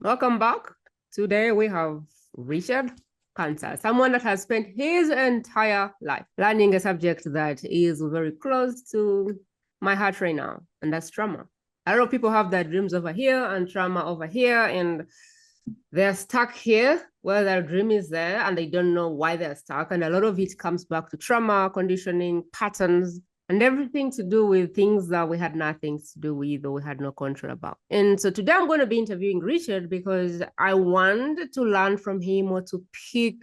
Welcome back. Today we have Richard Kansa, someone that has spent his entire life learning a subject that is very close to my heart right now, and that's trauma. A lot of people have their dreams over here and trauma over here, and they're stuck here where their dream is there and they don't know why they're stuck. And a lot of it comes back to trauma, conditioning, patterns, and everything to do with things that we had nothing to do with or we had no control about. And so today I'm going to be interviewing Richard because I want to learn from him or to pick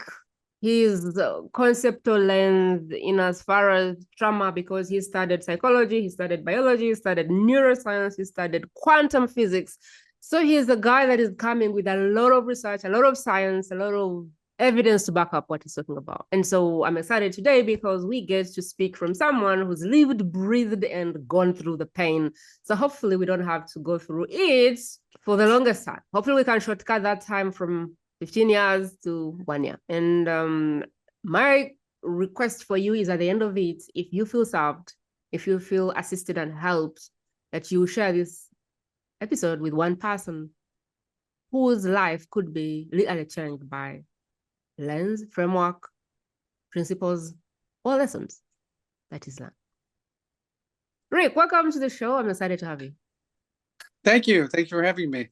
his conceptual lens in as far as trauma, because he studied psychology, he studied biology, he studied neuroscience, he studied quantum physics. So he's a guy that is coming with a lot of research, a lot of science, a lot of evidence to back up what he's talking about. And so I'm excited today because we get to speak from someone who's lived, breathed, and gone through the pain. So hopefully we don't have to go through it for the longest time. Hopefully we can shortcut that time from 15 years to 1 year. And my request for you is at the end of it, if you feel served, if you feel assisted and helped, that you share this episode with one person whose life could be literally changed by lens, framework, principles, or lessons that is learned. Rick, welcome to the show. I'm excited to have you. Thank you. Thank you for having me.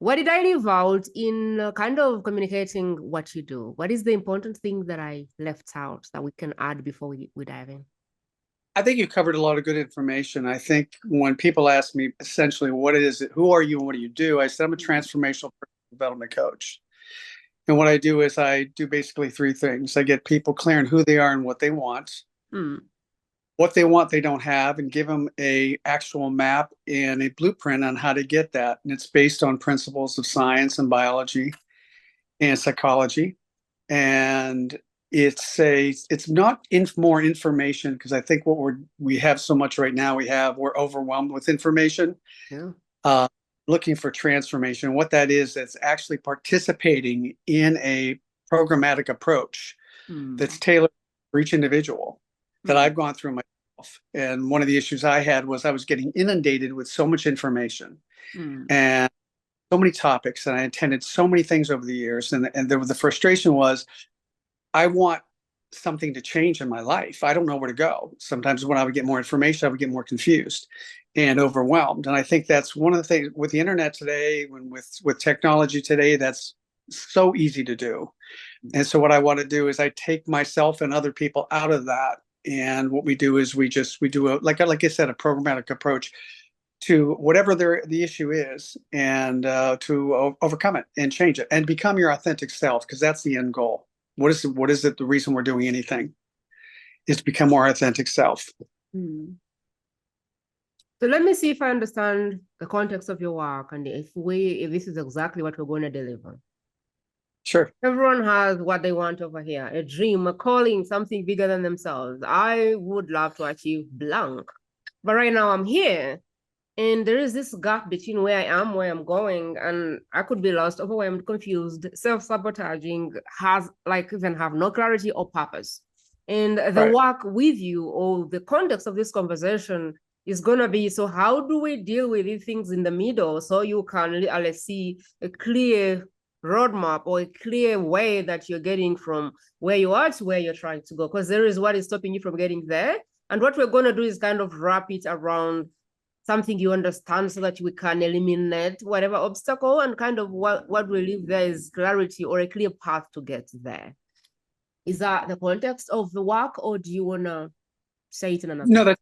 What did I leave out in kind of communicating what you do? What is the important thing that I left out that we can add before we dive in? I think you covered a lot of good information. I think when people ask me essentially, what is it? Who are you and what do you do? I said, I'm a transformational personal development coach. And what I do is I do basically three things. I get people clear on who they are and what they want. What they want, they don't have, and give them a actual map and a blueprint on how to get that. And it's based on principles of science and biology and psychology. And it's not more information, because I think what we have so much right now, we're overwhelmed with information. Yeah. Looking for transformation. What that is, it's actually participating in a programmatic approach that's tailored for each individual that I've gone through myself. And one of the issues I had was I was getting inundated with so much information and so many topics, and I attended so many things over the years. And the frustration was, I want something to change in my life. I don't know where to go. Sometimes when I would get more information, I would get more confused and overwhelmed. And I think that's one of the things with the internet today, with technology today, that's so easy to do. And so what I want to do is I take myself and other people out of that. And what we do is we do like I said, a programmatic approach to whatever the issue is, and to overcome it and change it and become your authentic self, because that's the end goal. What is it? The reason we're doing anything is to become more authentic self. So let me see if I understand the context of your work and if this is exactly what we're going to deliver. Sure. Everyone has what they want over here, a dream, a calling, something bigger than themselves. I would love to achieve blank, but right now I'm here. And there is this gap between where I am, where I'm going, and I could be lost, overwhelmed, confused, self-sabotaging, even have no clarity or purpose. And the work with you, or the context of this conversation, is going to be, so how do we deal with these things in the middle so you can literally see a clear roadmap or a clear way that you're getting from where you are to where you're trying to go? Because there is what is stopping you from getting there. And what we're going to do is kind of wrap it around something you understand so that we can eliminate whatever obstacle, and kind of what we leave there is clarity or a clear path to get there. Is that the context of the work, or do you want to say it in another? No, that's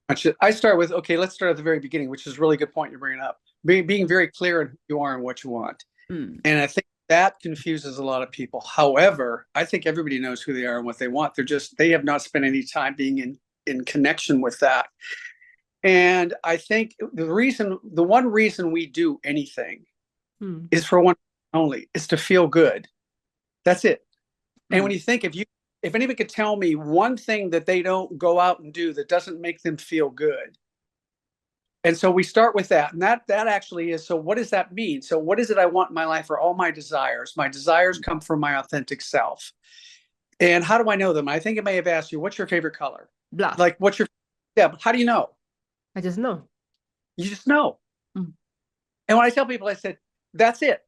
much it. I start with, okay, let's start at the very beginning, which is a really good point you're bringing up. Being very clear on who you are and what you want. And I think that confuses a lot of people. However, I think everybody knows who they are and what they want. They have not spent any time being in connection with that. And I think the one reason we do anything is for one only, is to feel good. That's it. And when you think, if anyone could tell me one thing that they don't go out and do that doesn't make them feel good. And so we start with that. And that actually is, so what does that mean? So what is it I want in my life? Are all my desires? My desires come from my authentic self. And how do I know them? I think I may have asked you, what's your favorite color? Black. Like, but how do you know? I just know. You just know. And when I tell people, I said, that's it.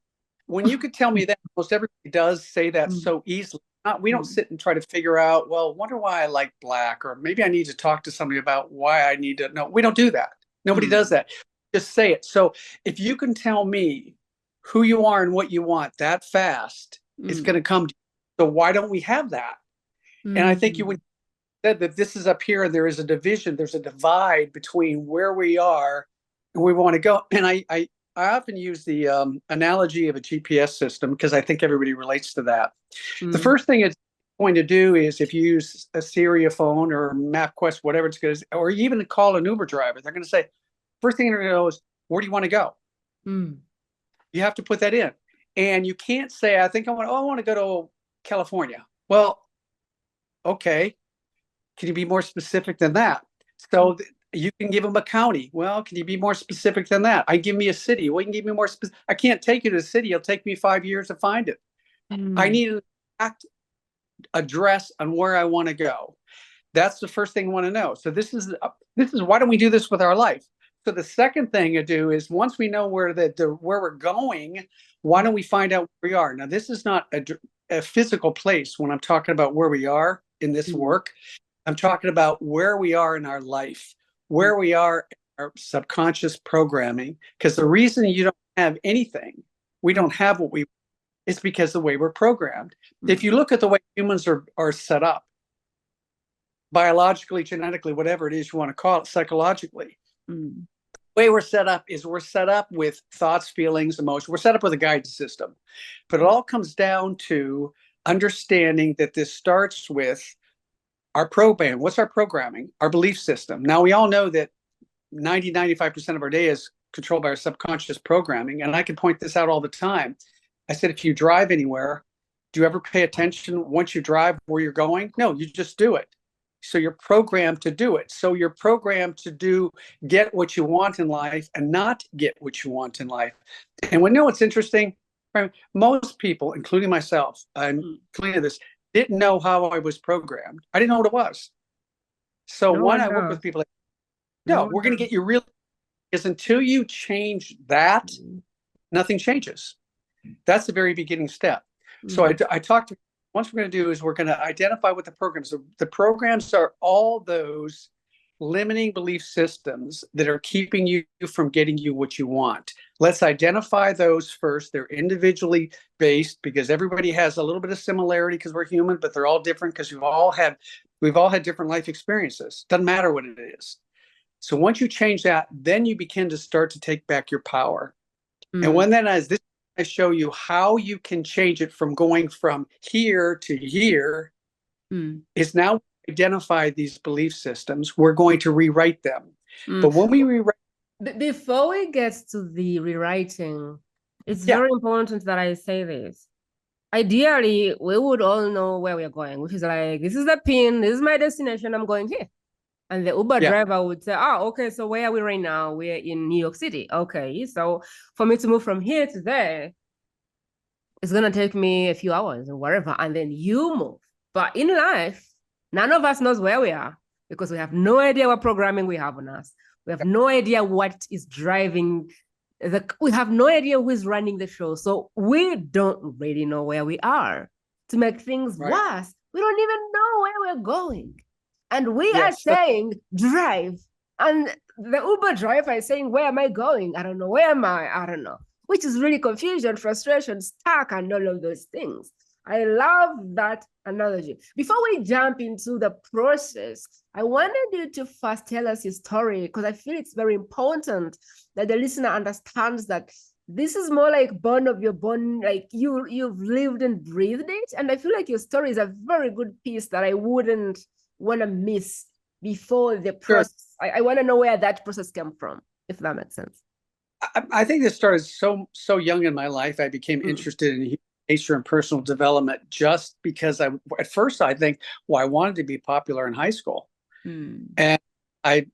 when you could tell me that, most everybody does say that so easily. We don't sit and try to figure out, well, wonder why I like black, or maybe I need to talk to somebody about why I need to know. We don't do that. Nobody does that. Just say it. So if you can tell me who you are and what you want that fast, it's going to come to you. So why don't we have that? And I think you would said that this is up here and there is a division, there's a divide between where we are and where we want to go. And I often use the analogy of a GPS system because I think everybody relates to that. The first thing it's going to do is, if you use a Siri phone or MapQuest, whatever it's going to, or even call an Uber driver, they're going to say, first thing they're going to know is, where do you want to go? You have to put that in. And you can't say, I want to go to California. Well, okay. Can you be more specific than that? So you can give them a county. Well, can you be more specific than that? Give me a city. Well, you can give me more specific. I can't take you to the city. It'll take me 5 years to find it. I need an exact address on where I want to go. That's the first thing I want to know. So this is why don't we do this with our life? So the second thing to do is, once we know where we're going, why don't we find out where we are? Now, this is not a physical place when I'm talking about where we are in this work. I'm talking about where we are in our life, where we are in our subconscious programming. Because the reason you don't have anything, we don't have what we, is because the way we're programmed. If you look at the way humans are set up, biologically, genetically, whatever it is you want to call it, psychologically, the way we're set up is we're set up with thoughts, feelings, emotions. We're set up with a guidance system. But it all comes down to understanding that this starts with our program. What's our programming? Our belief system. Now, we all know that 95% of our day is controlled by our subconscious programming. And I can point this out all the time. I said, if you drive anywhere, do you ever pay attention once you drive where you're going? No, you just do it. So you're programmed to do it. So you're programmed to get what you want in life and not get what you want in life. And we know what's interesting. Most people, including myself, I'm clear of this, didn't know how I was programmed. I didn't know what it was. So when I work with people, we're going to get you real, because until you change that, nothing changes. That's the very beginning step. So I talked to, once we're going to do is we're going to identify what the programs are. The programs are all those limiting belief systems that are keeping you from getting you what you want. Let's identify those first. They're individually based because everybody has a little bit of similarity because we're human, but they're all different because we've all had different life experiences. Doesn't matter what it is. So once you change that, then you begin to start to take back your power. And when that is, this I show you how you can change it from going from here to here, is now identify these belief systems. We're going to rewrite them. But when we rewrite, before we get to the rewriting, it's very important that I say this. Ideally, we would all know where we're going, which is like, this is the pin, this is my destination, I'm going here. And the Uber driver would say, okay, so where are we right now? We're in New York City. Okay, so for me to move from here to there, it's going to take me a few hours or whatever. And then you move. But in life, none of us knows where we are because we have no idea what programming we have on us. We have no idea what is driving we have no idea who is running the show. So we don't really know where we are. To make things worse, we don't even know where we're going. And we are saying, drive. And the Uber driver is saying, where am I going? I don't know. Where am I? I don't know. Which is really confusion, frustration, stuck, and all of those things. I love that analogy. Before we jump into the process, I wanted you to first tell us your story, because I feel it's very important that the listener understands that this is more like born of your bone, like you've lived and breathed it. And I feel like your story is a very good piece that I wouldn't want to miss before the process. I want to know where that process came from, if that makes sense. I think this started so young in my life. I became interested in human nature and personal development just because at first I think, I wanted to be popular in high school. And I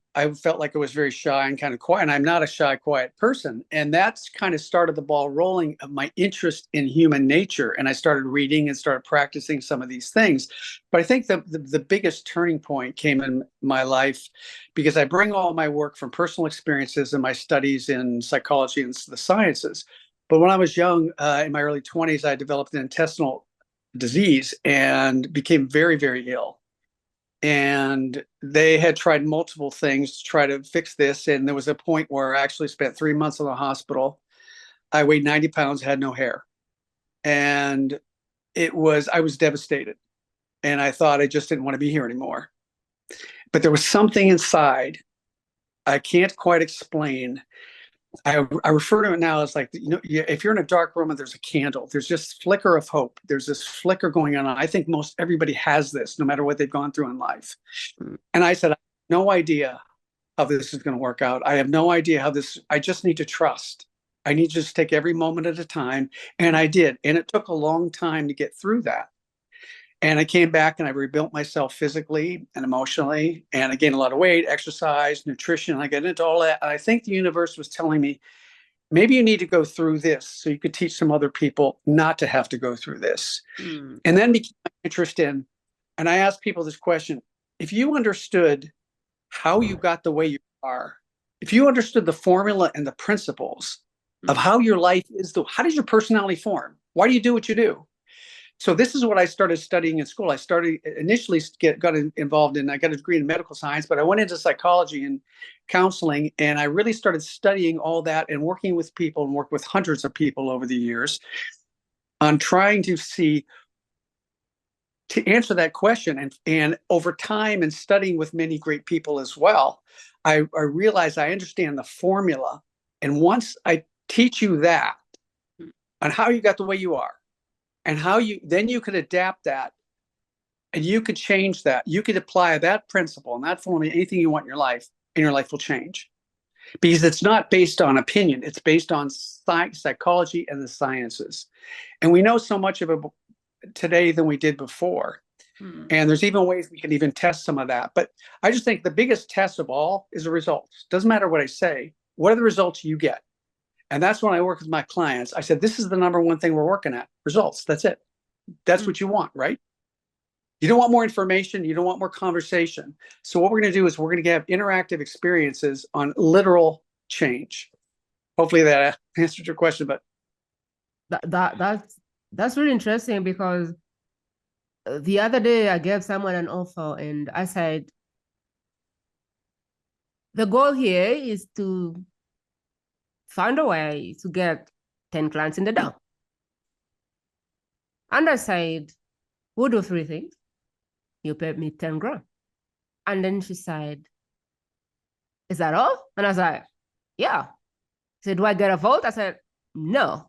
felt like I was very shy and kind of quiet, and I'm not a shy, quiet person. And that's kind of started the ball rolling of my interest in human nature. And I started reading and started practicing some of these things. But I think the biggest turning point came in my life because I bring all my work from personal experiences and my studies in psychology and the sciences. But when I was young, in my early 20s, I developed an intestinal disease and became very, very ill. And they had tried multiple things to try to fix this. And there was a point where I actually spent 3 months in the hospital. I weighed 90 pounds, had no hair. And I was devastated. And I thought I just didn't want to be here anymore. But there was something inside I can't quite explain. I refer to it now as like, if you're in a dark room and there's a candle, there's just flicker of hope. There's this flicker going on. I think most everybody has this, no matter what they've gone through in life. And I said, I have no idea how this is going to work out. I have no idea how I just need to trust. I need to just take every moment at a time. And I did. And it took a long time to get through that. And I came back and I rebuilt myself physically and emotionally. And I gained a lot of weight, exercise, nutrition. I got into all that. And I think the universe was telling me, maybe you need to go through this so you could teach some other people not to have to go through this. And then became my interest in, and I asked people this question: if you understood how you got the way you are, if you understood the formula and the principles of how your life is, how does your personality form? Why do you do what you do? So this is what I started studying in school. I started initially got involved in, I got a degree in medical science, but I went into psychology and counseling, and I really started studying all that and working with people, and worked with hundreds of people over the years on trying to answer that question. And over time, and studying with many great people as well, I realized I understand the formula. And once I teach you that on how you got the way you are, and how you could adapt that, and you could change that. You could apply that principle and that formula, anything you want in your life, and your life will change. Because it's not based on opinion. It's based on psychology and the sciences. And we know so much of it today than we did before. And there's even ways we can even test some of that. But I just think the biggest test of all is the results. Doesn't matter what I say. What are the results you get? And that's when I work with my clients. I said, this is the number one thing we're working at: results. That's it. That's what you want, right? You don't want more information. You don't want more conversation. So what we're going to do is we're going to have interactive experiences on literal change. Hopefully that answered your question. But that's really interesting, because the other day I gave someone an offer and I said, the goal here is to find a way to get 10 clients in the door. And I said, we'll do 3 things. You pay me 10 grand. And then she said, is that all? And I was like, yeah. He said, do I get a vote? I said, no.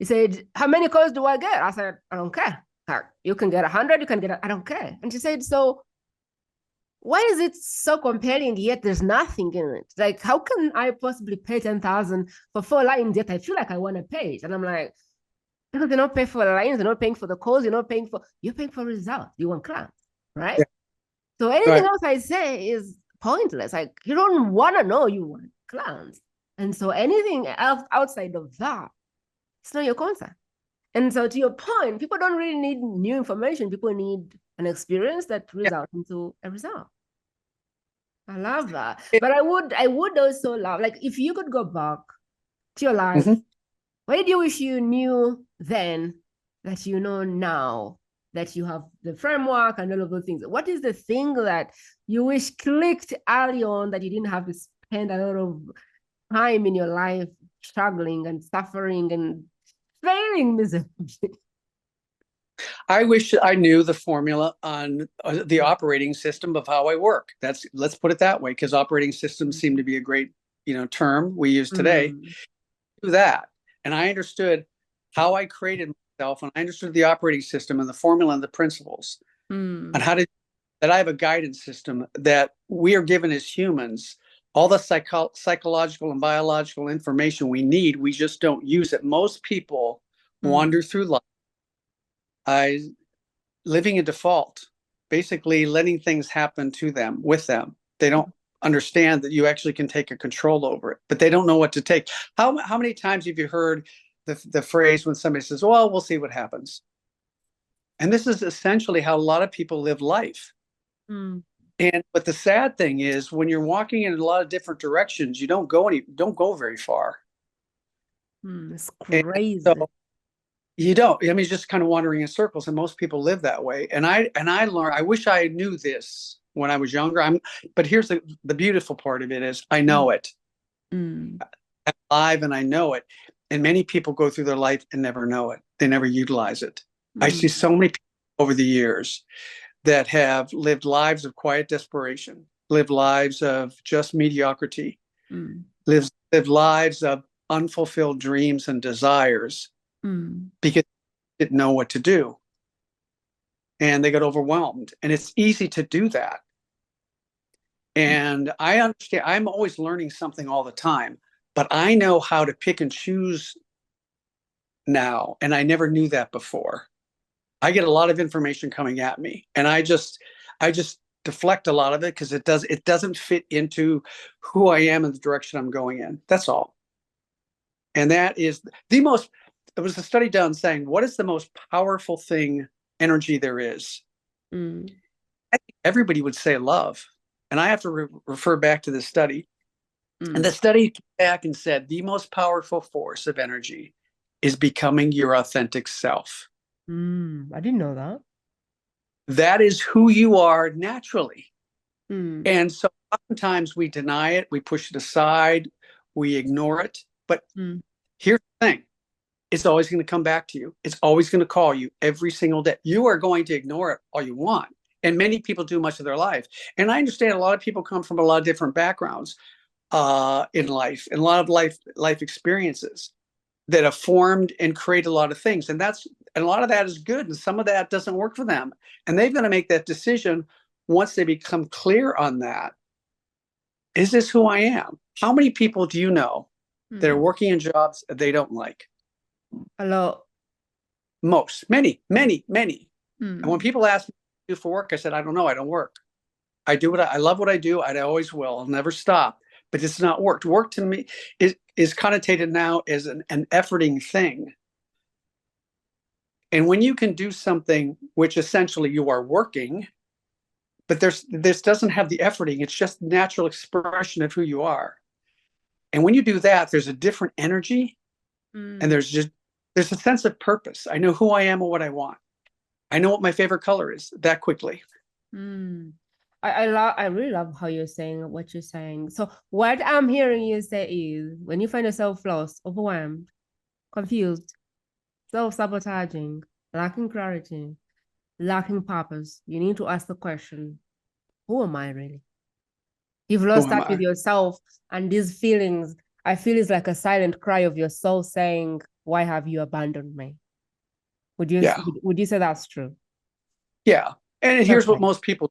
He said, how many calls do I get? I said, I don't care. You can get 100, you can get, I don't care. And she said, so why is it so compelling yet there's nothing in it? Like, how can I possibly pay 10,000 for 4 lines yet I feel like I want to pay it? And I'm like, because they're not paying for the lines, they're not paying for the calls, you're paying for results. You want clients, right? Yeah. So anything else I say is pointless. Like, you don't want to know, you want clients. And so anything else outside of that, it's not your concern. And so to your point, people don't really need new information. People need an experience that results into a result. I love that. But I would also love, like, if you could go back to your life, what did you wish you knew then that you know now, that you have the framework and all of those things? What is the thing that you wish clicked early on that you didn't have to spend a lot of time in your life struggling and suffering and failing miserably? I wish I knew the formula on the operating system of how I work. Let's put it that way, because operating systems seem to be a great, term we use today. Do that. And I understood how I created myself, and I understood the operating system and the formula and the principles, and that I have a guidance system that we are given as humans, all the psychological and biological information we need. We just don't use it. Most people wander through life living in default, basically letting things happen to them, with them. They don't understand that you actually can take a control over it, but they don't know what to take. How many times have you heard the phrase when somebody says, well, we'll see what happens? And this is essentially how a lot of people live life. But the sad thing is, when you're walking in a lot of different directions, you don't go very far. It's And crazy. so you don't, I mean, just kind of wandering in circles, and most people live that way. And I learned, I wish I knew this when I was younger. But here's the beautiful part of it is I know it. Mm. I'm alive and I know it. And many people go through their life and never know it. They never utilize it. I see so many people over the years that have lived lives of quiet desperation, lived lives of just mediocrity, lived lives of unfulfilled dreams and desires because they didn't know what to do. And they got overwhelmed. And it's easy to do that. And I understand, I'm always learning something all the time, but I know how to pick and choose now. And I never knew that before. I get a lot of information coming at me, and I just deflect a lot of it because it doesn't fit into who I am and the direction I'm going in. That's all. And that is the most, there was a study done saying, what is the most powerful thing, energy there is? I think everybody would say love. And I have to refer back to this study. And the study came back and said the most powerful force of energy is becoming your authentic self. I didn't know that. That is who you are naturally. And so oftentimes we deny it, we push it aside, we ignore it. But here's the thing, it's always going to come back to you. It's always going to call you every single day. You are going to ignore it all you want. And many people do much of their life. And I understand a lot of people come from a lot of different backgrounds in life, and a lot of life experiences that have formed and create a lot of things. And a lot of that is good. And some of that doesn't work for them. And they've got to make that decision once they become clear on that. Is this who I am? How many people do you know that are working in jobs they don't like? A lot. Most, many. And when people ask me what I do for work, I said, I don't know. I don't work. I do I love what I do. I always will. I'll never stop. But it's not work. Work to me is connotated now as an efforting thing. And when you can do something which essentially you are working, but this doesn't have the efforting, it's just natural expression of who you are. And when you do that, there's a different energy, and there's a sense of purpose. I know who I am and what I want. I know what my favorite color is that quickly. I really love how you're saying what you're saying. So what I'm hearing you say is when you find yourself lost, overwhelmed, confused, self-sabotaging, lacking clarity, lacking purpose, you need to ask the question, who am I really? You've lost touch with yourself, and these feelings, I feel, is like a silent cry of your soul saying, why have you abandoned me? Would you say that's true? Yeah. And here's what most people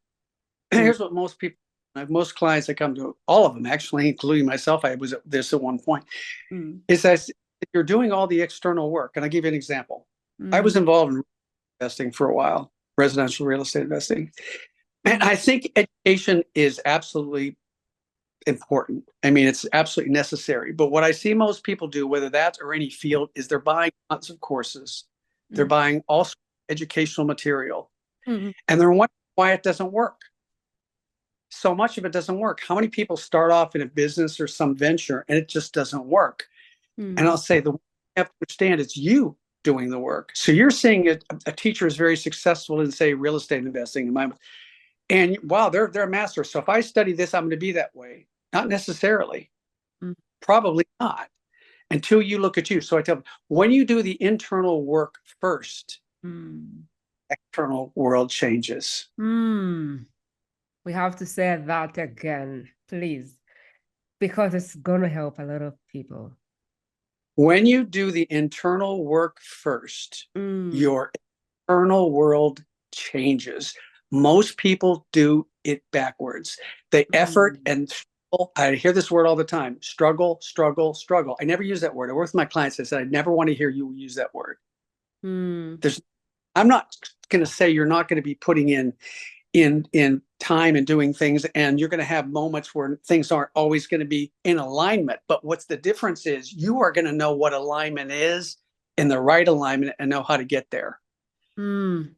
most clients that come to, all of them actually, including myself, I was at this at one point, is that you're doing all the external work. And I'll give you an example. I was involved in investing for a while, residential real estate investing. And I think education is absolutely important. I mean, it's absolutely necessary. But what I see most people do, whether that's or any field, is they're buying lots of courses. They're buying all educational material. And they're wondering why it doesn't work. So much of it doesn't work. How many people start off in a business or some venture and it just doesn't work? And I'll say the way you have to understand it's you doing the work. So you're seeing a teacher is very successful in, say, real estate investing. And wow, they're a master. So if I study this, I'm going to be that way. Not necessarily. Probably not. Until you look at you. So I tell them, when you do the internal work first, external world changes. We have to say that again, please, because it's going to help a lot of people. When you do the internal work first, your external world changes. Most people do it backwards. They effort and struggle. I hear this word all the time: struggle, struggle, struggle. I never use that word. I work with my clients. I said, I never want to hear you use that word. I'm not going to say you're not going to be putting in time and doing things, and you're going to have moments where things aren't always going to be in alignment. But what's the difference is you are going to know what alignment is in the right alignment and know how to get there. You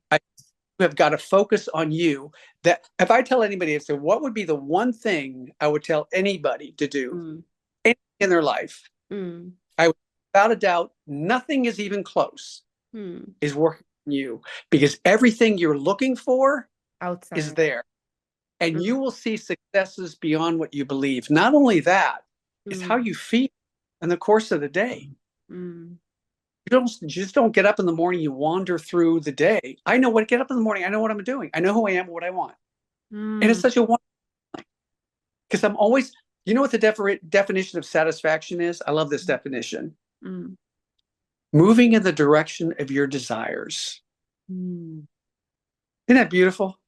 have got to focus on you. That if I tell anybody, I say, what would be the one thing I would tell anybody to do in their life? I would without a doubt, nothing is even close, is working on you, because everything you're looking for outside is there. And you will see successes beyond what you believe. Not only that, it's how you feel in the course of the day. You just don't get up in the morning, you wander through the day. I know what, get up in the morning, I know what I'm doing. I know who I am, what I want. And it's such a wonderful thing. Because I'm always, you know what the definition of satisfaction is? I love this definition. Moving in the direction of your desires. Isn't that beautiful?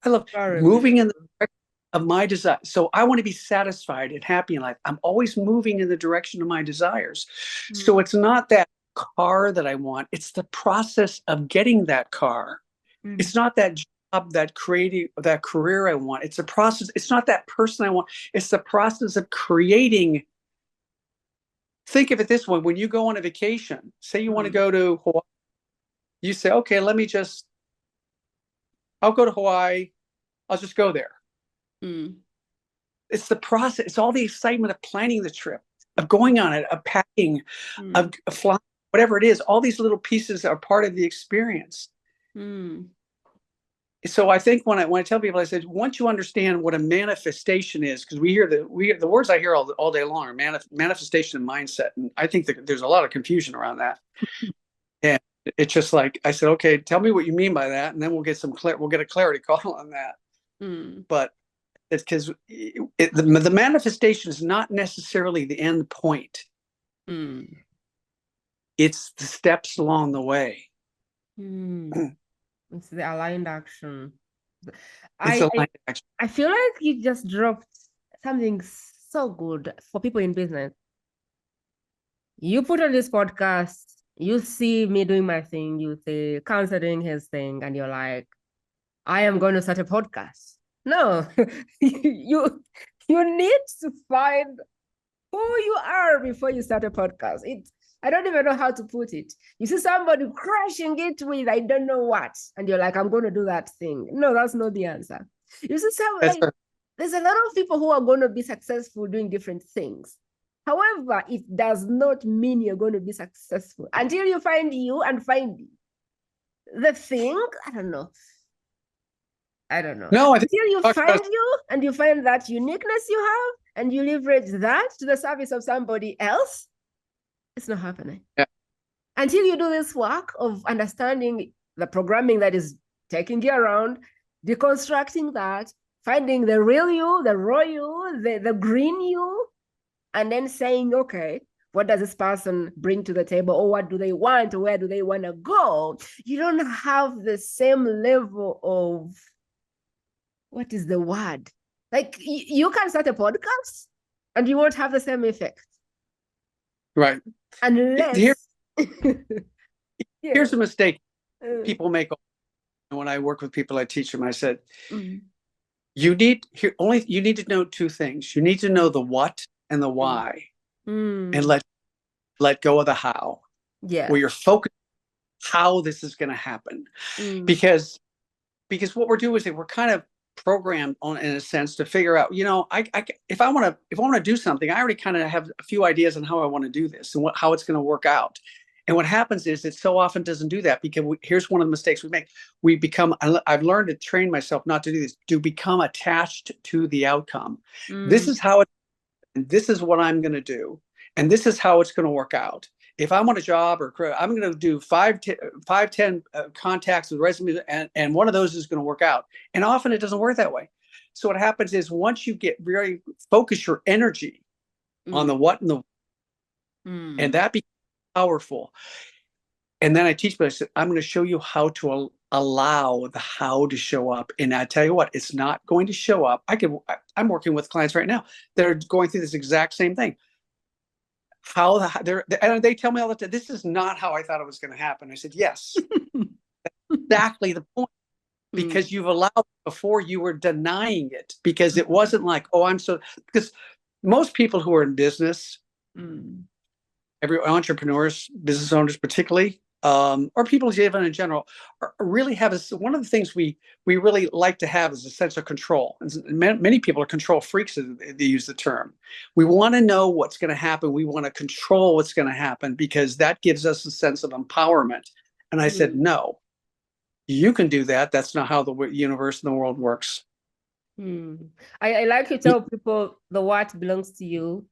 I love moving in the direction of my desire. So I want to be satisfied and happy in life. I'm always moving in the direction of my desires. So it's not that car that I want. It's the process of getting that car. It's not that job, that career I want. It's a process. It's not that person I want. It's the process of creating. Think of it this way. When you go on a vacation, say you want to go to Hawaii, you say, okay, I'll go to Hawaii. I'll just go there. It's the process. It's all the excitement of planning the trip, of going on it, of packing, of flying, whatever it is. All these little pieces are part of the experience. So I think when I tell people, I said, once you understand what a manifestation is, because we hear the words I hear all day long are manifestation and mindset. And I think that there's a lot of confusion around that. And it's just like, I said, okay, tell me what you mean by that. And then we'll get a clarity call on that. But it's because the manifestation is not necessarily the end point. It's the steps along the way. It's the aligned action. It's aligned action. I feel like you just dropped something so good for people in business. You put on this podcast, you see me doing my thing, you see Kansa doing his thing, and you're like, I am going to start a podcast. No, you need to find who you are before you start a podcast. I don't even know how to put it. You see somebody crushing it with I don't know what, and you're like, I'm going to do that thing. No, that's not the answer. You see there's a lot of people who are going to be successful doing different things. However, it does not mean you're going to be successful until you find you and find the thing. I don't know. No, I think until you find you and you find that uniqueness you have and you leverage that to the service of somebody else, it's not happening. Yeah. Until you do this work of understanding the programming that is taking you around, deconstructing that, finding the real you, the raw you, the green you, and then saying, okay, what does this person bring to the table? Or what do they want? Or where do they want to go? You don't have the same level of, what is the word? Like you can start a podcast and you won't have the same effect. Right. Unless here's a mistake people make. When I work with people, I teach them, I said, you need to know two things. You need to know the what and the why, and let go of the how. Yeah. Where you're focused how this is going to happen. Because what we're doing is that we're kind of programmed in a sense to figure out, if I want to do something, I already kind of have a few ideas on how I want to do this and how it's going to work out. And what happens is it so often doesn't do that, because here's one of the mistakes we make. I've learned to train myself not to do this, to become attached to the outcome. This is how this is what I'm going to do. And this is how it's going to work out. If I want a job or career, I'm going to do 10 contacts with resumes, and one of those is going to work out. And often it doesn't work that way. So what happens is once you get very focus your energy on the what and the and that becomes powerful. And then I teach people, I said, I'm going to show you how to allow the how to show up. And I tell you what, it's not going to show up. I'm working with clients right now that are going through this exact same thing. And they tell me all the time, this is not how I thought it was going to happen. I said, yes, that's exactly the point, because you've allowed it before, you were denying it, because it wasn't like, because most people who are in business, every entrepreneurs, business owners particularly, or people even in general, really have one of the things we really like to have is a sense of control. And many people are control freaks, as they use the term. We want to know what's going to happen. We want to control what's going to happen because that gives us a sense of empowerment. And I said, no, you can do that. That's not how the universe and the world works. I like to tell people the what belongs to you.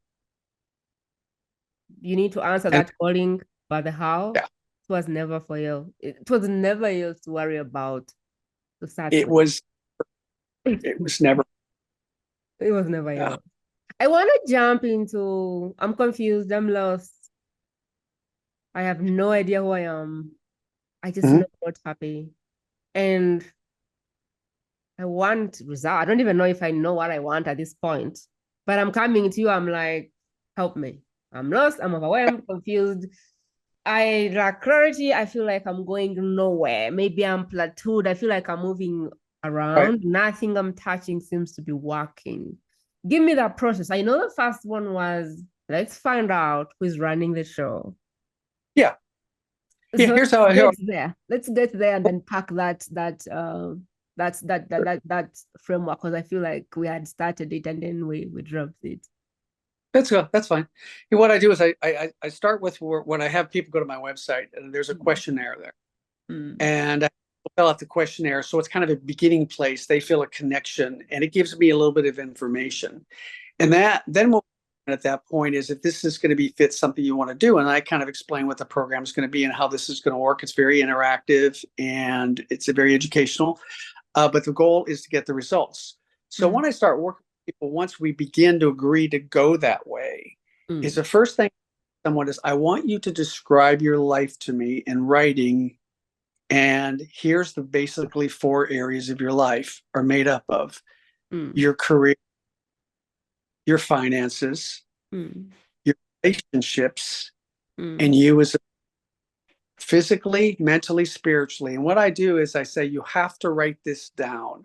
You need to answer that calling, but the how, it was never for you. It was never yours to worry about. To start it with. it was never. It was never yours. I want to jump into, I'm confused, I'm lost. I have no idea who I am. I just know I'm not happy. And I want result. I don't even know if I know what I want at this point. But I'm coming to you, I'm like, help me. I'm lost, I'm overwhelmed, confused. I lack clarity. I feel like I'm going nowhere. Maybe I'm plateaued. I feel like I'm moving around. Right. Nothing I'm touching seems to be working. Give me that process. I know the first one was, let's find out who's running the show. Yeah. So here's how I get there. Let's get there and then pack that framework, because I feel like we had started it and then we dropped it. That's good. That's fine. And what I do is I start with when I have people go to my website and there's a questionnaire there, and I fill out the questionnaire. So it's kind of a beginning place. They feel a connection, and it gives me a little bit of information. And then what at that point is if this is going to be fit something you want to do, and I kind of explain what the program is going to be and how this is going to work. It's very interactive and it's a very educational, but the goal is to get the results. So when I start working with people, once we begin to agree to go that way, is the first thing someone is, I want you to describe your life to me in writing. And here's the basically 4 areas of your life are made up of your career, your finances, your relationships, and you as a physically, mentally, spiritually. And what I do is I say, you have to write this down.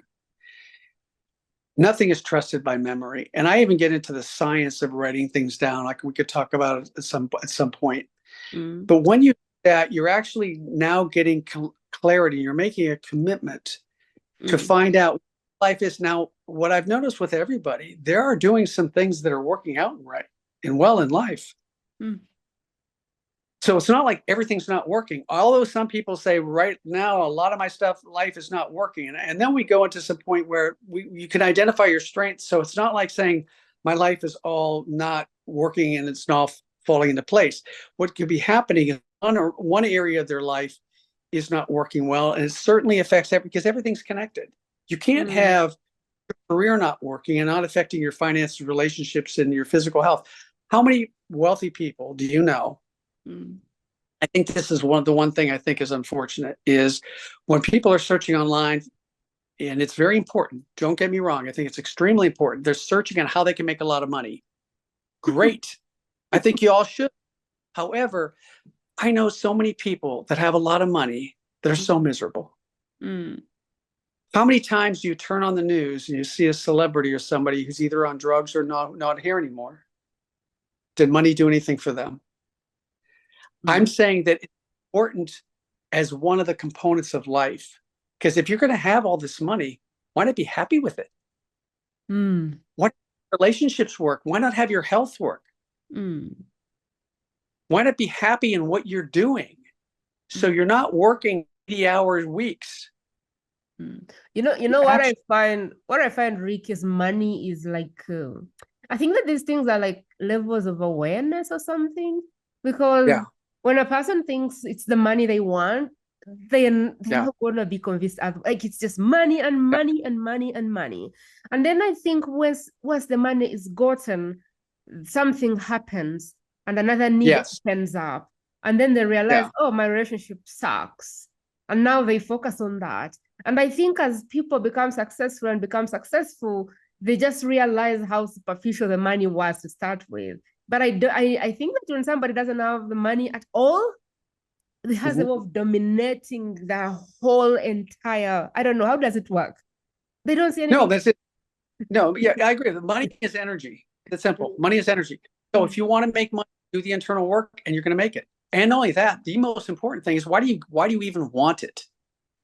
Nothing is trusted by memory. And I even get into the science of writing things down. Like we could talk about it at some point. But when you do that, you're actually now getting clarity. You're making a commitment to find out what life is. Now, what I've noticed with everybody, there are doing some things that are working out right and well in life. So it's not like everything's not working. Although some people say right now, a lot of my life is not working. And then we go into some point where you can identify your strengths. So it's not like saying my life is all not working and it's not falling into place. What could be happening is one area of their life is not working well. And it certainly affects that because everything's connected. You can't have your career not working and not affecting your finances, relationships, and your physical health. How many wealthy people do you know? I think this is the one thing I think is unfortunate is when people are searching online, and it's very important. Don't get me wrong. I think it's extremely important. They're searching on how they can make a lot of money. Great. I think you all should. However, I know so many people that have a lot of money that are so miserable. How many times do you turn on the news and you see a celebrity or somebody who's either on drugs or not here anymore? Did money do anything for them? I'm saying that it's important as one of the components of life, because if you're going to have all this money, why not be happy with it? Why relationships work? Why not have your health work? Why not be happy in what you're doing? So you're not working 80-hour weeks. You know what I find, Rick, is money is like, I think that these things are like levels of awareness or something, because when a person thinks it's the money they want, they're not going to be convinced. Like it's just money and money and money and money. And then I think once the money is gotten, something happens and another need opens up. And then they realize, oh, my relationship sucks. And now they focus on that. And I think as people become successful, they just realize how superficial the money was to start with. But I think that when somebody doesn't have the money at all, it has a way of dominating the whole entire, I don't know, how does it work? They don't see anything. No, that's it. No, yeah, I agree. The money is energy. It's simple. Money is energy. So if you want to make money, do the internal work and you're going to make it. And not only that, the most important thing is why do you even want it?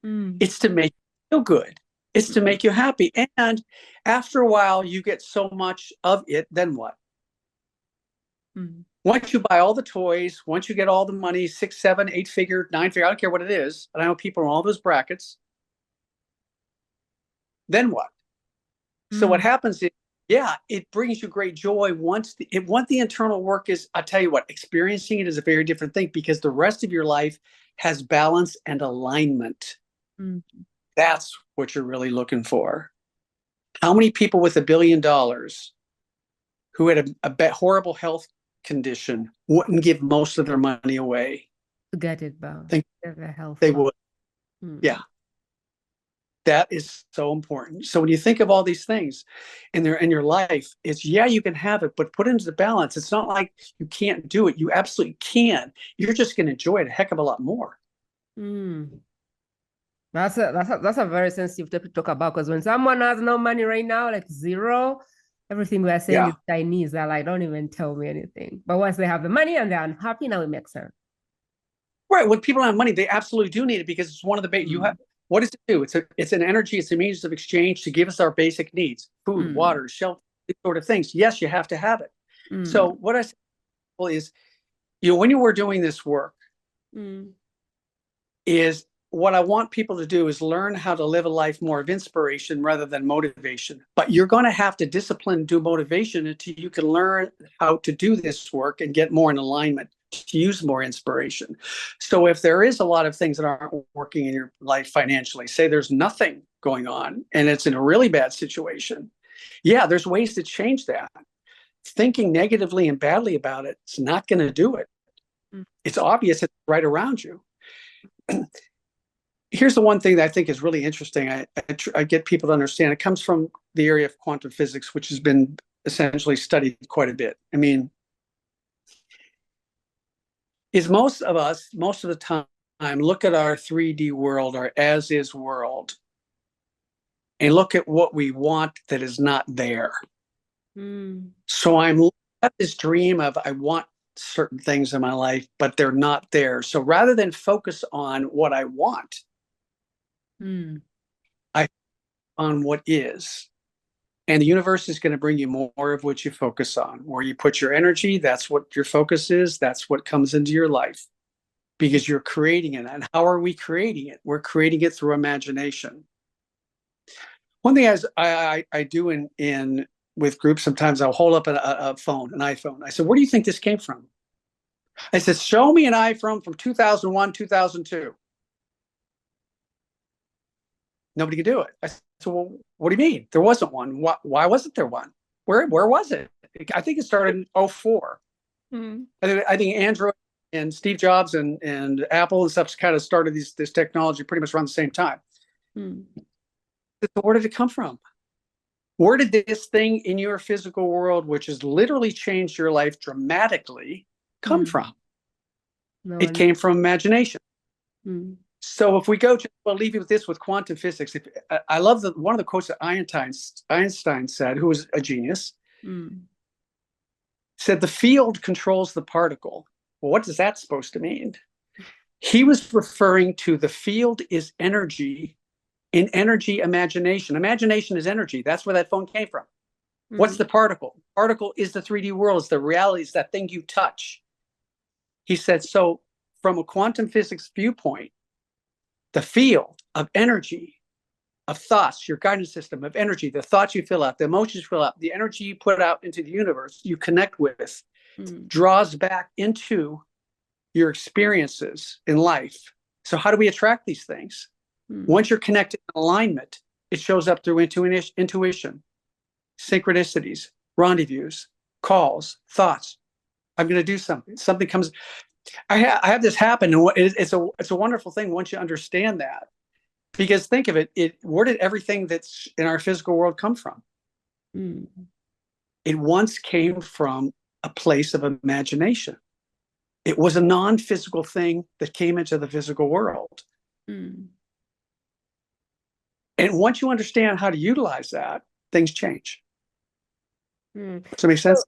It's to make you feel good. It's to make you happy. And after a while, you get so much of it, then what? Once you buy all the toys, once you get all the money, 6, 7, 8 figure, 9 figure, I don't care what it is. And I know people in all those brackets. Then what? So what happens is, yeah, it brings you great joy once the internal work is, I tell you what, experiencing it is a very different thing because the rest of your life has balance and alignment. That's what you're really looking for. How many people with $1 billion who had a horrible health condition wouldn't give most of their money away? Get it back. They would. Yeah. That is so important. So when you think of all these things in your life, it's, yeah, you can have it, but put it into the balance. It's not like you can't do it. You absolutely can. You're just going to enjoy it a heck of a lot more. That's a very sensitive topic to talk about, because when someone has no money right now, like zero, everything we're saying is Chinese. They're like, don't even tell me anything. But once they have the money and they're unhappy, now it makes sense. Right. When people have money, they absolutely do need it because it's one of the you have. What does it do? It's an energy. It's a means of exchange to give us our basic needs: food, water, shelter, these sort of things. Yes, you have to have it. So what I say is, when you were doing this work, is what I want people to do is learn how to live a life more of inspiration rather than motivation. But you're going to have to discipline and do motivation until you can learn how to do this work and get more in alignment, to use more inspiration. So if there is a lot of things that aren't working in your life financially, say there's nothing going on and it's in a really bad situation, yeah, there's ways to change that. Thinking negatively and badly about it, it's not going to do it. It's obvious it's right around you. Here's the one thing that I think is really interesting. I get people to understand. It comes from the area of quantum physics, which has been essentially studied quite a bit. I mean, is most of us, most of the time, look at our 3D world, our as-is world, and look at what we want that is not there. So I'm at this dream of, I want certain things in my life, but they're not there. So rather than focus on what I want, I on what is. And the universe is going to bring you more of what you focus on. Where you put your energy, that's what your focus is. That's what comes into your life because you're creating it. And how are we creating it? We're creating it through imagination. One thing I do in with groups, sometimes I'll hold up a phone, an iPhone. I said, where do you think this came from? I said, show me an iPhone from 2001, 2002. Nobody could do it. I said, well, what do you mean? There wasn't one. Why wasn't there one? Where was it? I think it started in 2004. I think Android and Steve Jobs and Apple and stuff kind of started this technology pretty much around the same time. Where did it come from? Where did this thing in your physical world, which has literally changed your life dramatically, come from? It came from imagination. So if we go to, I'll leave you with this with quantum physics. I love one of the quotes that Einstein said, who was a genius, said the field controls the particle. Well, what is that supposed to mean? He was referring to the field is energy, in energy imagination. Imagination is energy. That's where that phone came from. What's the particle? Particle is the 3D world. It's the reality. It's that thing you touch. He said, so from a quantum physics viewpoint, the field of energy, of thoughts, your guidance system of energy, the thoughts you fill out, the emotions you fill out, the energy you put out into the universe, you connect with, draws back into your experiences in life. So how do we attract these things? Once you're connected in alignment, it shows up through intuition, synchronicities, rendezvous, calls, thoughts. I'm going to do something. Something comes. I have this happen, and it's a wonderful thing once you understand that. Because think of it, where did everything that's in our physical world come from? It once came from a place of imagination. It was a non-physical thing that came into the physical world. And once you understand how to utilize that, things change. Does that make sense?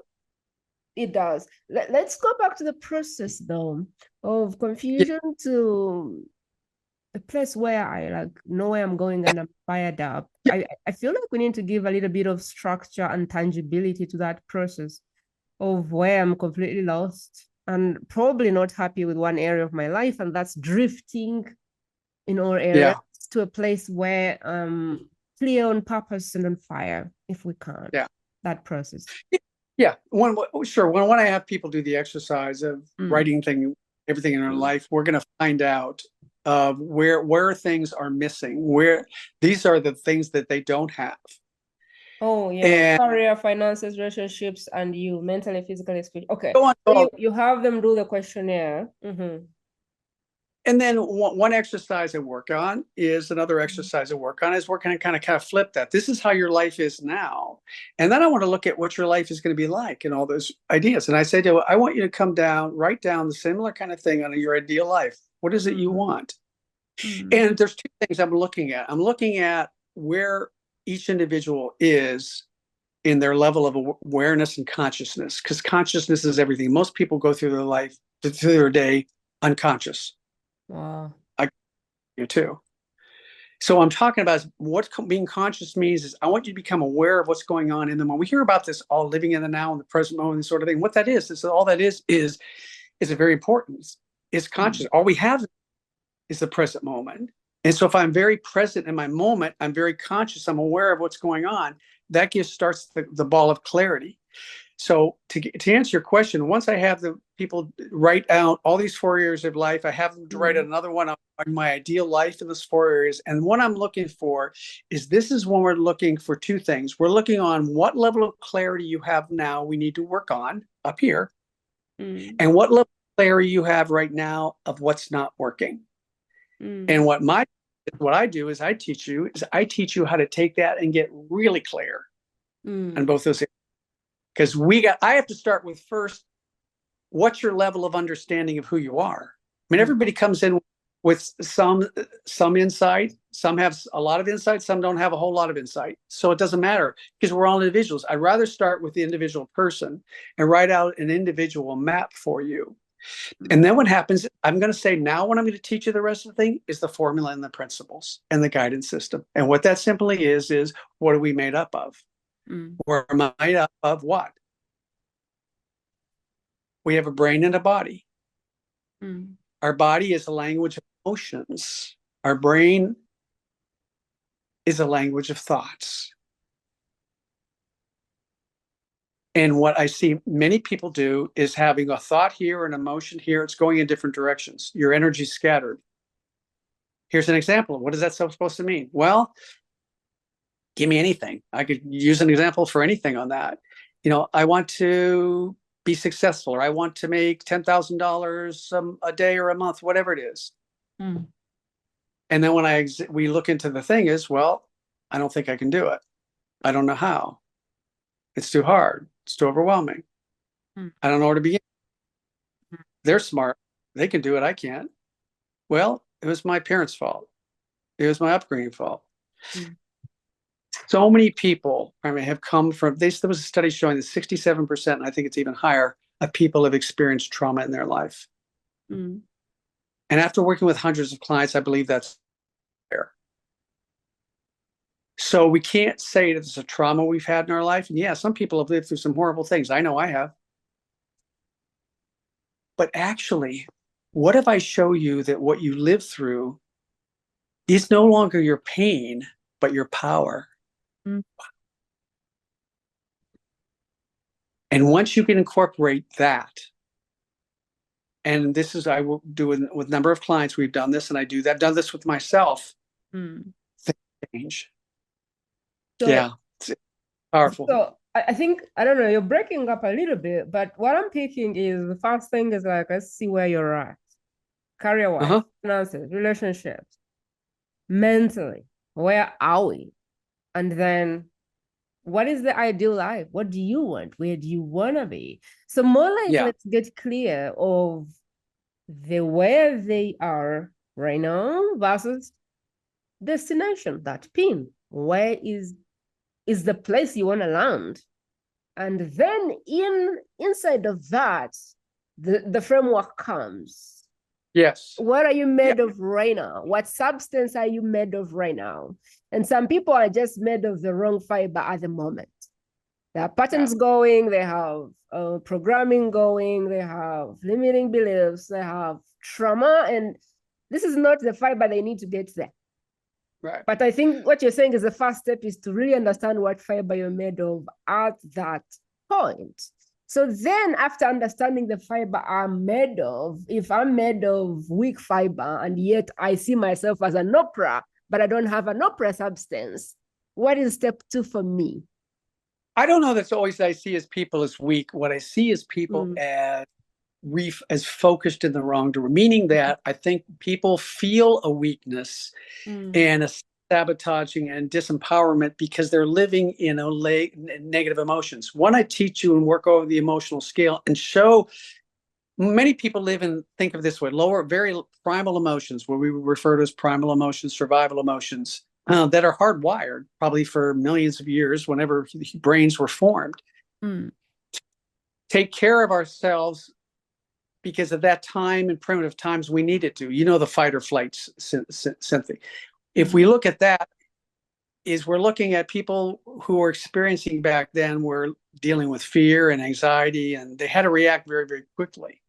It does. Let's go back to the process though of Yeah, confusion to a place where I like know where I'm going and I'm fired up. yeah, I feel like we need to give a little bit of structure and tangibility to that process of where I'm completely lost and probably not happy with one area of my life, and that's drifting in all areas yeah, to a place where clear on purpose and on fire if we can. yeah. That process. Yeah, sure. When I have people do the exercise of Mm. writing everything in their Mm. life, we're going to find out where things are missing. Where these are the things that they don't have, Oh yeah, and career, finances, relationships, and you mentally, physically, spiritually. Okay, go on. so you have them do the questionnaire. Mm-hmm. And then one exercise I work on is another exercise I work on is we're going to kind of flip that. This is how your life is now. And then I want to look at what your life is going to be like and all those ideas. And I say to I want you to come down, write down the similar kind of thing on your ideal life. What is it you want? Mm. And there's two things I'm looking at. I'm looking at where each individual is in their level of awareness and consciousness, because consciousness is everything. Most people go through their life, through their day unconscious. Wow. I do too. So I'm talking about what being conscious means is I want you to become aware of what's going on in the moment. We hear about this all living in the now and the present moment, and sort of thing. What that is all that is a very important. It's conscious. Mm. All we have is the present moment. And so if I'm very present in my moment, I'm very conscious, I'm aware of what's going on, that starts the ball of clarity. So to answer your question, once I have the people write out all these 4 years of life, I have them to write another one on my ideal life in those 4 areas. And what I'm looking for is this is when we're looking for two things. We're looking on what level of clarity you have now we need to work on up here, Mm. and what level of clarity you have right now of what's not working. Mm. And what I do is I teach you how to take that and get really clear on Mm. both those, because I have to start with first, what's your level of understanding of who you are? I mean, Mm. everybody comes in with some insight. Some have a lot of insight. Some don't have a whole lot of insight. So it doesn't matter because we're all individuals. I'd rather start with the individual person and write out an individual map for you. And then what happens, I'm going to say now what I'm going to teach you the rest of the thing is the formula and the principles and the guidance system. And what that simply is what are we made up of? Mm. We're made up of what? We have a brain and a body. Mm. Our body is a language of emotions. Our brain is a language of thoughts. And what I see many people do is having a thought here, an emotion here, it's going in different directions. Your energy's scattered. Here's an example. What is that supposed to mean? Well, give me anything. I could use an example for anything on that. I want to be successful, or I want to make $10,000 a day or a month, whatever it is. Mm. And then when we look into the thing is, well, I don't think I can do it. I don't know how. It's too hard. It's too overwhelming. Mm. I don't know where to begin. They're smart. They can do it. I can't. Well, it was my parents' fault. It was my upbringing fault. Mm. So many people, have come from this. There was a study showing that 67%, and I think it's even higher, of people have experienced trauma in their life. Mm. And after working with hundreds of clients, I believe that's fair. So we can't say that it's a trauma we've had in our life. And yeah, some people have lived through some horrible things. I know I have. But actually, what if I show you that what you lived through is no longer your pain, but your power? Mm. And once you can incorporate that, and this is, I will do with a number of clients, we've done this, and I do that, I've done this with myself, Mm. things change. So, Yeah, it's powerful. I think, I don't know, you're breaking up a little bit, but what I'm picking is the first thing is like, let's see where you're at. Career-wise, Uh-huh. finances, relationships, mentally, where are we? And then what is the ideal life? What do you want? Where do you want to be? So more like Yeah. let's get clear of the where they are right now versus destination, that pin. Where is the place you want to land? And then inside of that, the framework comes. Yes. What are you made of right now? What substance are you made of right now? And some people are just made of the wrong fiber at the moment. They have patterns going, they have programming going, they have limiting beliefs, they have trauma, and this is not the fiber they need to get there. Right. But I think what you're saying is the first step is to really understand what fiber you're made of at that point. So then after understanding the fiber I'm made of, if I'm made of weak fiber and yet I see myself as an opera, but I don't have an opera substance, what is step 2 for me? I don't know that's always I see as people as weak. What I see is people as focused in the wrong direction, meaning that I think people feel a weakness and a sabotaging and disempowerment because they're living in negative emotions. When I teach you and work over the emotional scale and show many people live in, think of this way, lower, very primal emotions, what we refer to as primal emotions, survival emotions, that are hardwired probably for millions of years whenever brains were formed. Take care of ourselves because at that time in primitive times we needed to. You know, the fight or flight sympathy. If we look at that, is we're looking at people who were experiencing back then were dealing with fear and anxiety, and they had to react very, very quickly.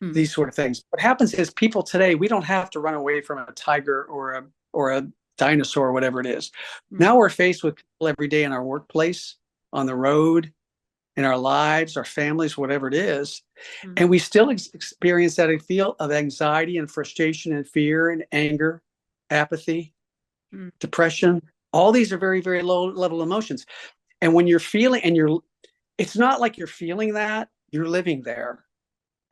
These sort of things. What happens is people today, we don't have to run away from a tiger or a dinosaur or whatever it is. Now we're faced with people every day in our workplace, on the road, in our lives, our families, whatever it is. And we still experience that feel of anxiety and frustration and fear and anger, apathy, depression. All these are very, very low level emotions. And when you're feeling, it's not like you're feeling that, you're living there.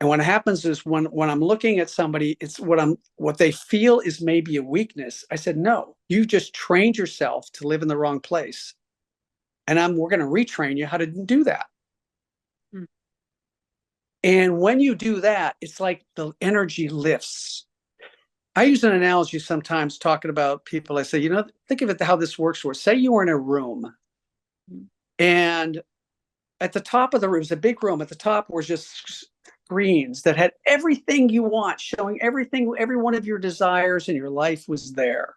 And what happens is when I'm looking at somebody, it's what they feel is maybe a weakness. I said, no, you just trained yourself to live in the wrong place. And we're going to retrain you how to do that. And when you do that, it's like the energy lifts. I use an analogy sometimes talking about people. I say, think of it how this works for. Say you were in a room and at the top of the room, it's a big room. At the top was just screens that had everything you want, showing everything, every one of your desires in your life was there.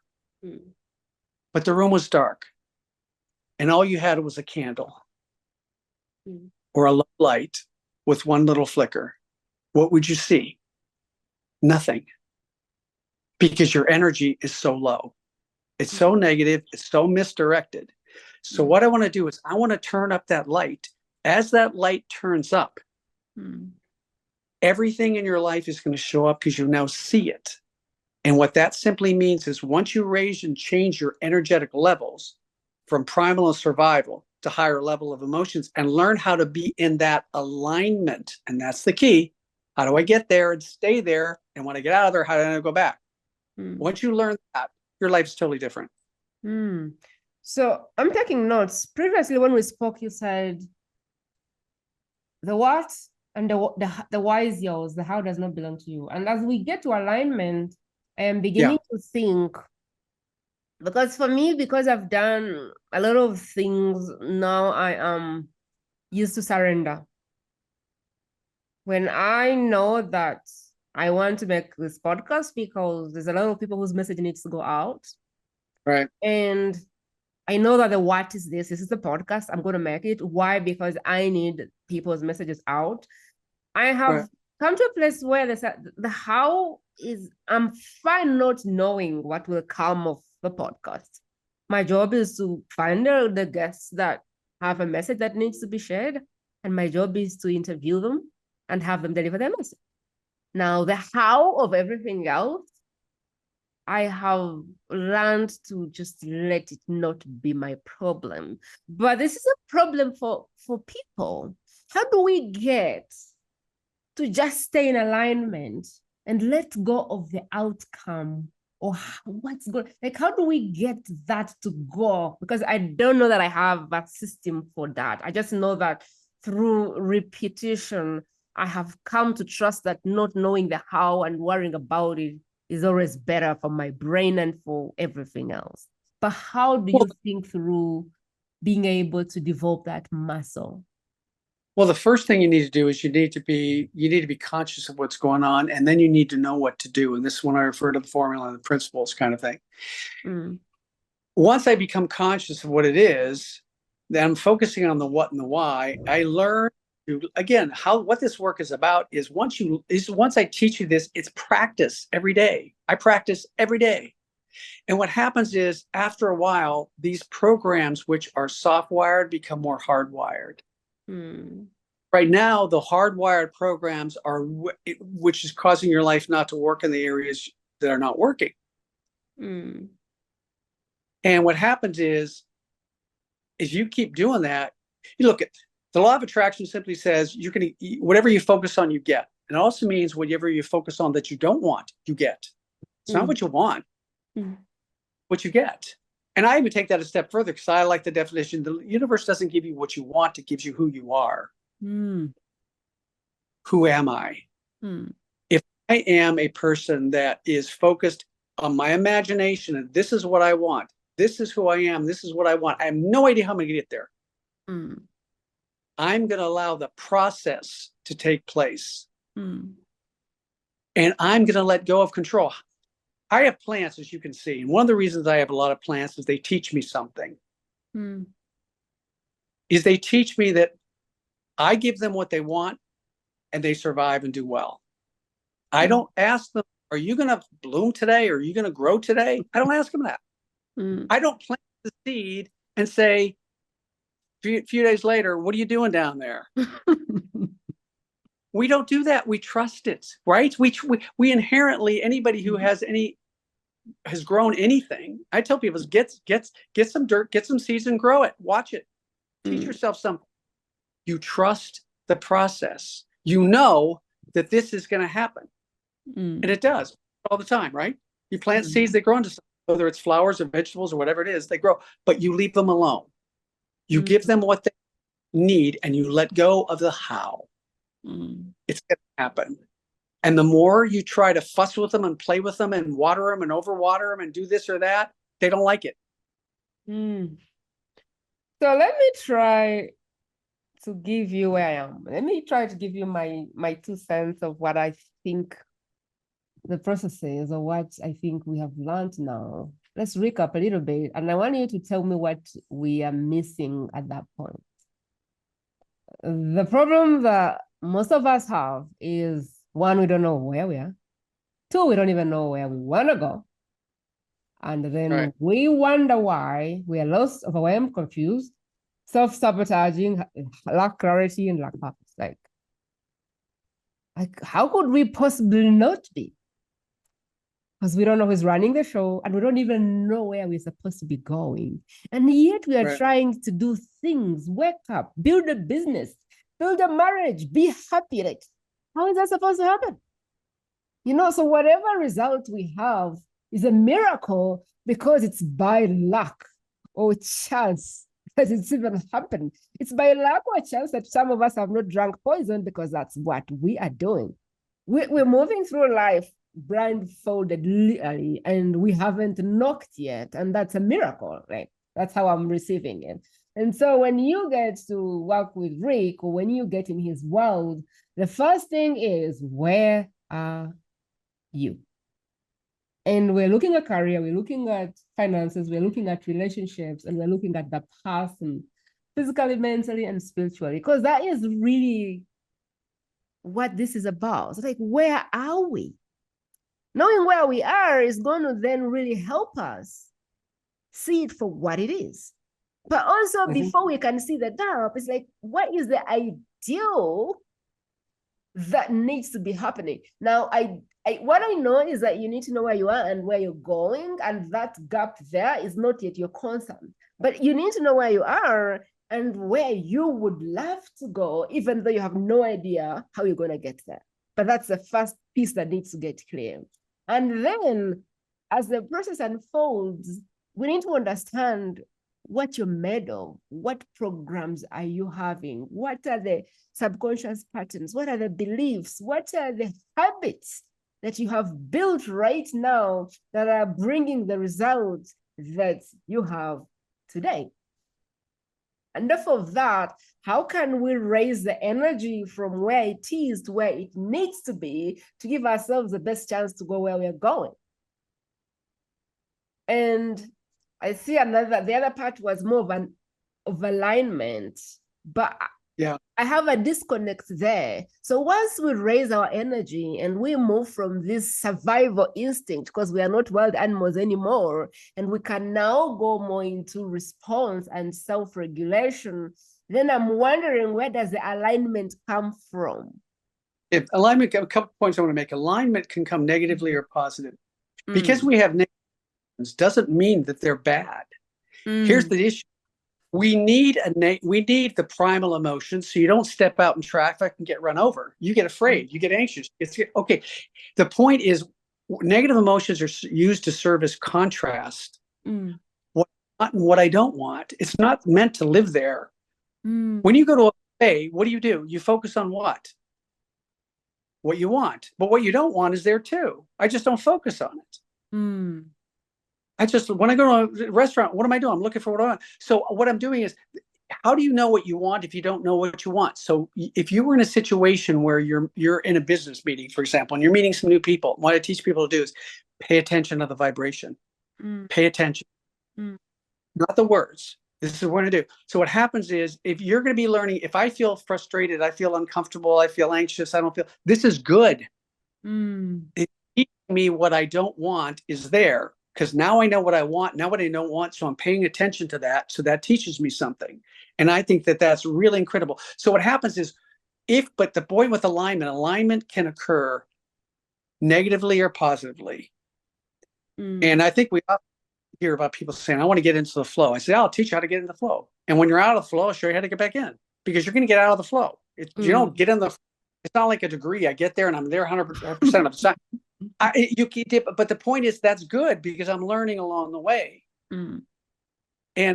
But the room was dark. And all you had was a candle or a low light with one little flicker. What would you see? Nothing. Because your energy is so low. It's so negative. It's so misdirected. So what I want to do is I want to turn up that light. As that light turns up, everything in your life is going to show up because you now see it. And what that simply means is once you raise and change your energetic levels from primal and survival to higher level of emotions and learn how to be in that alignment, and that's the key. How do I get there and stay there? And when I get out of there, how do I go back? Once you learn that, your life's totally different. So I'm taking notes. Previously, when we spoke, you said the what and the why is yours, the how does not belong to you. And as we get to alignment, I am beginning to think, because for me, because I've done a lot of things, now I am used to surrender. When I know that I want to make this podcast because there's a lot of people whose message needs to go out. Right. And I know that the what is this? This is the podcast. I'm going to make it. Why? Because I need people's messages out. I have come to a place where the how is, I'm fine not knowing what will come of the podcast. My job is to find the guests that have a message that needs to be shared. And my job is to interview them and have them deliver their message. Now, the how of everything else, I have learned to just let it not be my problem. But this is a problem for people. How do we get to just stay in alignment and let go of the outcome or what's going, like, how do we get that to go? Because I don't know that I have a system for that. I just know that through repetition, I have come to trust that not knowing the how and worrying about it is always better for my brain and for everything else. But how do you think through being able to develop that muscle? Well, the first thing you need to do is you need to be conscious of what's going on, and then you need to know what to do. And this is when I refer to the formula and the principles kind of thing. Once I become conscious of what it is, then I'm focusing on the what and the why. I learn to, again, what this work is about is once I teach you this, it's practice every day. I practice every day. And what happens is after a while, these programs, which are soft wired, become more hardwired. Right now, the hardwired programs are which is causing your life not to work in the areas that are not working. And what happens is you keep doing that. You look at the law of attraction simply says you're going to whatever you focus on, you get. And it also means whatever you focus on that you don't want, you get. It's not what you want, what you get. And I even take that a step further because I like the definition. The universe doesn't give you what you want, it gives you who you are. Who am I? If I am a person that is focused on my imagination and this is what I want, this is who I am, this is what I want, I have no idea how I'm going to get there. I'm going to allow the process to take place. And I'm going to let go of control. I have plants, as you can see. And one of the reasons I have a lot of plants is they teach me something. Is they teach me that I give them what they want and they survive and do well. I don't ask them, are you going to bloom today? Or are you going to grow today? I don't ask them that. I don't plant the seed and say, a few days later, what are you doing down there? We don't do that. We trust it, right? We inherently, anybody who has grown anything, I tell people, get some dirt, get some seeds and grow it. Watch it. Teach yourself something. You trust the process. You know that this is going to happen. And it does all the time, right? You plant seeds, they grow into something, whether it's flowers or vegetables or whatever it is, they grow, but you leave them alone. You give them what they need and you let go of the how. It's going to happen. And the more you try to fuss with them and play with them and water them and overwater them and do this or that, they don't like it. So let me try to give you where I am. Let me try to give you my 2 cents of what I think the process is, or what I think we have learned now. Let's recap a little bit. And I want you to tell me what we are missing at that point. The problem that most of us have is, 1, we don't know where we are. 2, we don't even know where we want to go. And then we wonder why we are lost, overwhelmed, confused, self-sabotaging, lack clarity, and lack purpose. Like how could we possibly not be? Because we don't know who's running the show and we don't even know where we're supposed to be going. And yet we are trying to do things, wake up, build a business, build a marriage, be happy. Like, how is that supposed to happen? So whatever result we have is a miracle because it's by luck or chance that it's even happened. It's by luck or chance that some of us have not drunk poison because that's what we are doing. We're moving through life blindfolded, literally, and we haven't knocked yet. And that's a miracle, right? That's how I'm receiving it. And so when you get to work with Rick, or when you get in his world, the first thing is, where are you? And we're looking at career, we're looking at finances, we're looking at relationships, and we're looking at the person, physically, mentally, and spiritually, because that is really what this is about. So like, where are we? Knowing where we are is going to then really help us see it for what it is. But also, before we can see the gap, it's like, what is the ideal that needs to be happening? Now, what I know is that you need to know where you are and where you're going, and that gap there is not yet your concern. But you need to know where you are and where you would love to go, even though you have no idea how you're going to get there. But that's the first piece that needs to get clear. And then, as the process unfolds, we need to understand what you're made of. What programs are you having? What are the subconscious patterns? What are the beliefs? What are the habits that you have built right now that are bringing the results that you have today? enough of that, how can we raise the energy from where it is to where it needs to be to give ourselves the best chance to go where we're going? And I see the other part was more of alignment, but yeah, I have a disconnect there. So once we raise our energy and we move from this survival instinct, because we are not wild animals anymore, and we can now go more into response and self-regulation, then I'm wondering, where does the alignment come from? if alignment, a couple points I want to make. Alignment can come negatively or positive. Because we have negatives doesn't mean that they're bad. Here's the issue. We need the primal emotions, so you don't step out in traffic and get run over. You get afraid, you get anxious. Okay. The point is, negative emotions are used to serve as contrast. What I don't want. It's not meant to live there. When you go to a buffet, what do? You focus on what you want, but what you don't want is there too. I just don't focus on it. When I go to a restaurant, what am I doing? I'm looking for what I want. So what I'm doing is, how do you know what you want if you don't know what you want? So if you were in a situation where you're in a business meeting, for example, and you're meeting some new people, what I teach people to do is pay attention to the vibration. Pay attention, not the words. This is what I do. So what happens is, if you're going to be learning, if I feel frustrated, I feel uncomfortable, I feel anxious, I don't feel, this is good. It's teaching me what I don't want is there. Because now I know what I want, now what I don't want. So I'm paying attention to that. So that teaches me something. And I think that that's really incredible. So what happens is, but the point with alignment can occur negatively or positively. And I think we often hear about people saying, I want to get into the flow. I say, I'll teach you how to get into the flow. And when you're out of the flow, I'll show you how to get back in, because you're going to get out of the flow. You don't get in the, it's not like a degree. I get there and I'm there 100% of the time. But the point is, that's good, because I'm learning along the way. And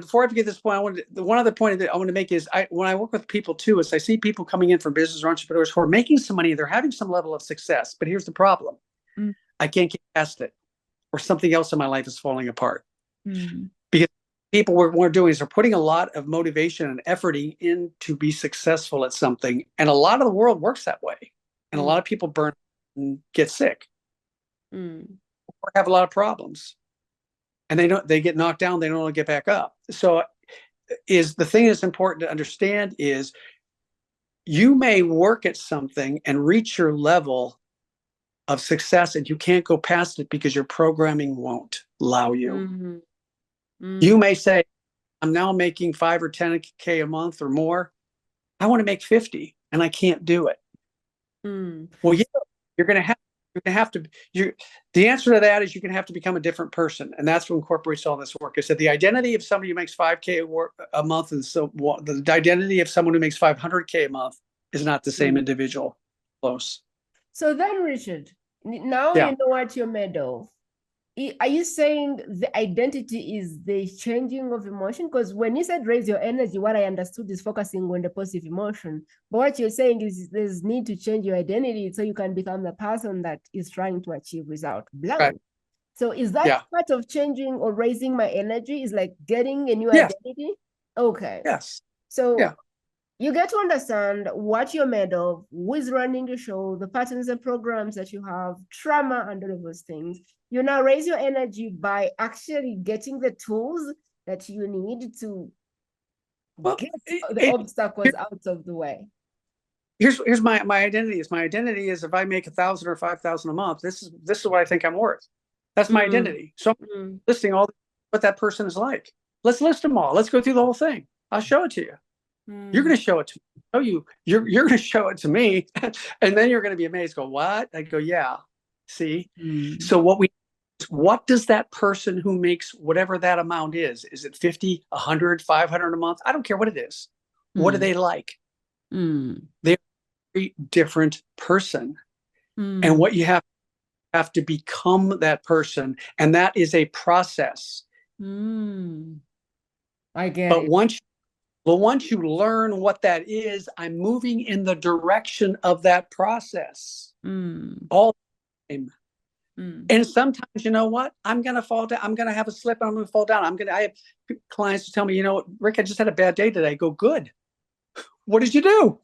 before I forget this point, one other point that I want to make is, when I work with people too, is I see people coming in from business or entrepreneurs who are making some money, they're having some level of success, but here's the problem. I can't get past it, or something else in my life is falling apart. Because people we're doing is they're putting a lot of motivation and effort in to be successful at something. And a lot of the world works that way. And a lot of people burn and get sick. Or have a lot of problems, and they get knocked down, they don't want to get back up. So the thing that's important to understand is, you may work at something and reach your level of success, and you can't go past it because your programming won't allow you. You may say, I'm now making 5 or 10K a month or more. I want to make 50, and I can't do it. Well, yeah, you're going to have to. The answer to that is, you're going to have to become a different person, and that's what incorporates all this work. I said the identity of somebody who makes 5K a month, and so the identity of someone who makes 500K a month is not the same individual. Close. So then, Richard, now you know what you're made of. Are you saying the identity is the changing of emotion? Because when you said raise your energy, what I understood is focusing on the positive emotion. But what you're saying is, there's need to change your identity so you can become the person that is trying to achieve result. Right. So is that part of changing or raising my energy? Is like getting a new identity? Okay. Yes. So you get to understand what you're made of, who is running the show, the patterns and programs that you have, trauma, and all of those things. You now raise your energy by actually getting the tools that you need to get the obstacles out of the way. Here's my identity. My identity is, if I make 1,000 or 5,000 a month, this is what I think I'm worth. That's my identity. So I'm listing all what that person is like. Let's list them all. Let's go through the whole thing. I'll show it to you. You're going to show it to me. Oh, you're going to show it to me, and then you're going to be amazed. Go, what? I go, yeah. See. So what does that person who makes whatever that amount is? Is it 50, 100, 500 a month? I don't care what it is. What are they like? They're a very different person, and what you have to become that person, and that is a process. I get it. But once you learn what that is, I'm moving in the direction of that process all the time. And sometimes, you know what? I'm going to fall down. I'm going to have a slip. I'm going to fall down. I have clients who tell me, you know, Rick, I just had a bad day today. I go, good. What did you do?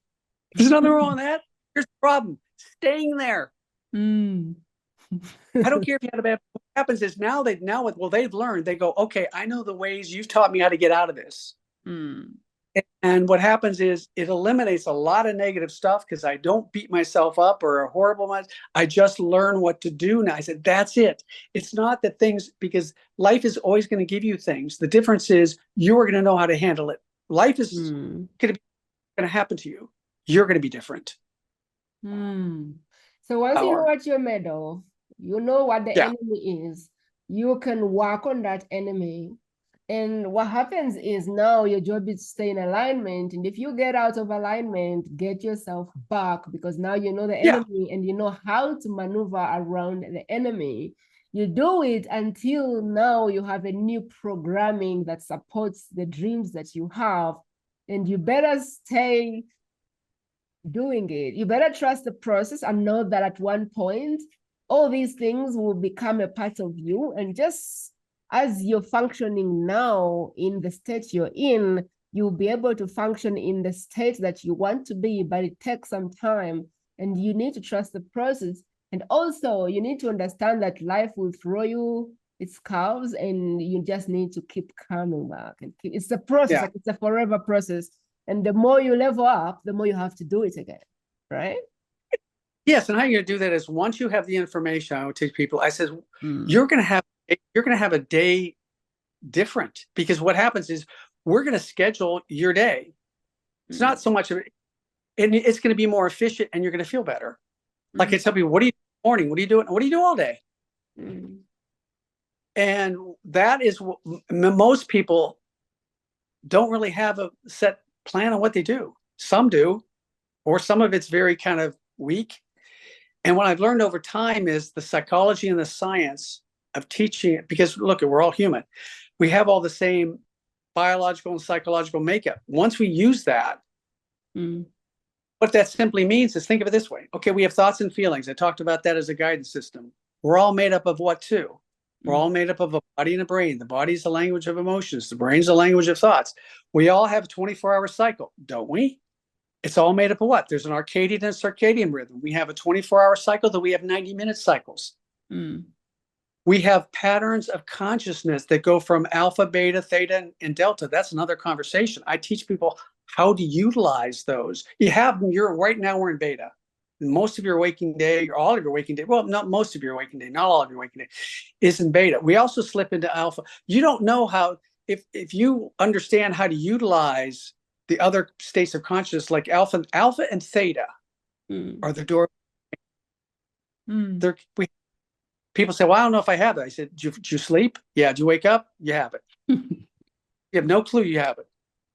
There's nothing wrong with that. Here's the problem. Staying there. I don't care if you had a bad. What happens is they've learned. They go, okay, I know the ways you've taught me how to get out of this. And what happens is it eliminates a lot of negative stuff because I don't beat myself up or a horrible. I just learn what to do now. I said, that's it. It's not that things, because life is always going to give you things. The difference is you're going to know how to handle it. Life is going to happen to you. You're going to be different. So once you know what you're made of, you know what the enemy is, you can work on that enemy. And what happens is now your job is to stay in alignment. And if you get out of alignment, get yourself back, because now you know the enemy and you know how to maneuver around the enemy. You do it until now you have a new programming that supports the dreams that you have. And you better stay doing it. You better trust the process and know that at one point, all these things will become a part of you. And just as you're functioning now in the state you're in, you'll be able to function in the state that you want to be, but it takes some time. And you need to trust the process. And also, you need to understand that life will throw you its curves, and you just need to keep coming back. And it's a process, like it's a forever process. And the more you level up, the more you have to do it again, right? Yes, and how you're going to do that is once you have the information, I would teach people. I said, you're going to have a day different, because what happens is we're going to schedule your day. It's not so much of it, and it's going to be more efficient, and you're going to feel better. Like I tell people, what do you do in the morning? What are you doing? What do you do all day? And that is what most people don't really have a set plan on what they do. Some do, or some of it's very kind of weak. And what I've learned over time is the psychology and the science of teaching it, because look, we're all human. We have all the same biological and psychological makeup. Once we use that, what that simply means is, think of it this way. Okay, we have thoughts and feelings. I talked about that as a guidance system. We're all made up of what too? We're all made up of a body and a brain. The body is the language of emotions. The brain's the language of thoughts. We all have a 24-hour cycle, don't we? It's all made up of what? There's an circadian and circadian rhythm. We have a 24-hour cycle, that we have 90-minute cycles. We have patterns of consciousness that go from alpha, beta, theta, and delta. That's another conversation. I teach people how to utilize those. You have them. Right now we're in beta. Most of your waking day, or all of your waking day, well, not most of your waking day, not all of your waking day, is in beta. We also slip into alpha. You don't know how, if you understand how to utilize the other states of consciousness, like alpha and theta are the door. People say, well, I don't know if I have it. I said, did you sleep? Yeah. Did you wake up? You have it. You have no clue you have it.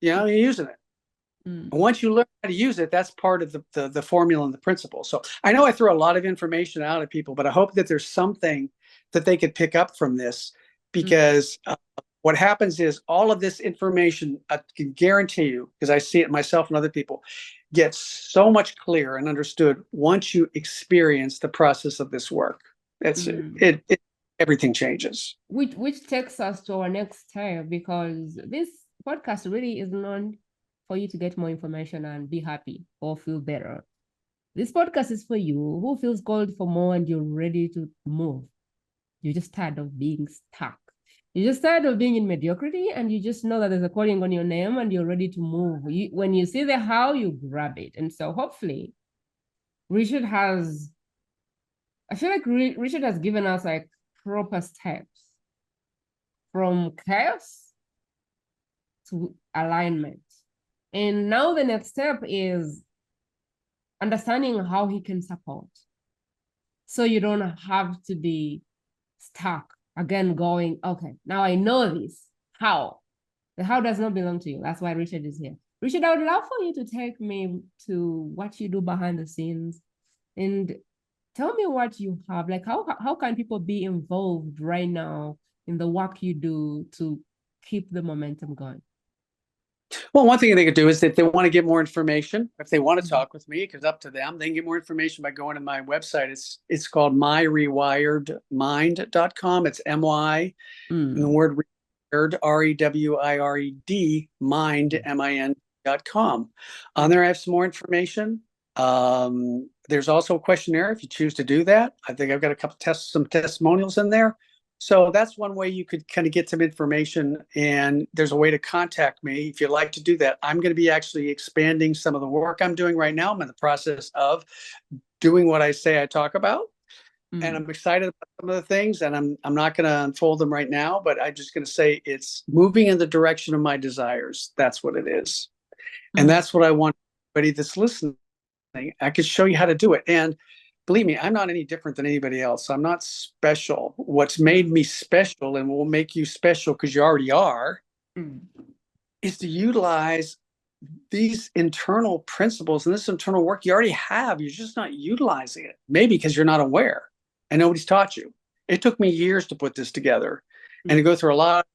You're using it. And once you learn how to use it, that's part of the formula and the principle. So I know I throw a lot of information out at people, but I hope that there's something that they could pick up from this, because what happens is all of this information, I can guarantee you, because I see it myself and other people, gets so much clearer and understood once you experience the process of this work. Everything changes. Which takes us to our next step, because this podcast really is known for you to get more information and be happy or feel better. This podcast is for you who feels called for more and you're ready to move. You're just tired of being stuck. You're just tired of being in mediocrity, and you just know that there's a calling on your name and you're ready to move. When you see the how, you grab it. And so hopefully Richard has given us like proper steps from chaos to alignment. And now the next step is understanding how he can support. So you don't have to be stuck again going, okay, now I know this. How? The how does not belong to you. That's why Richard is here. Richard, I would love for you to take me to what you do behind the scenes and tell me what you have. Like, how can people be involved right now in the work you do to keep the momentum going? Well, one thing they could do is if they want to get more information, if they want to talk with me, because up to them, they can get more information by going to my website. It's called myrewiredmind.com. It's MY and the word rewired, REWIRED, mind, MIN.com. On there, I have some more information. There's also a questionnaire if you choose to do that. I think I've got a couple some testimonials in there. So that's one way you could kind of get some information, and there's a way to contact me if you'd like to do that. I'm going to be actually expanding some of the work I'm doing right now. I'm in the process of doing what I say I talk about, and I'm excited about some of the things, and I'm not going to unfold them right now, but I'm just going to say it's moving in the direction of my desires. That's what it is. And that's what I want everybody that's listening. I could show you how to do it. And believe me, I'm not any different than anybody else. I'm not special. What's made me special and will make you special, because you already are, is to utilize these internal principles and this internal work you already have. You're just not utilizing it. Maybe because you're not aware and nobody's taught you. It took me years to put this together and to go through a lot of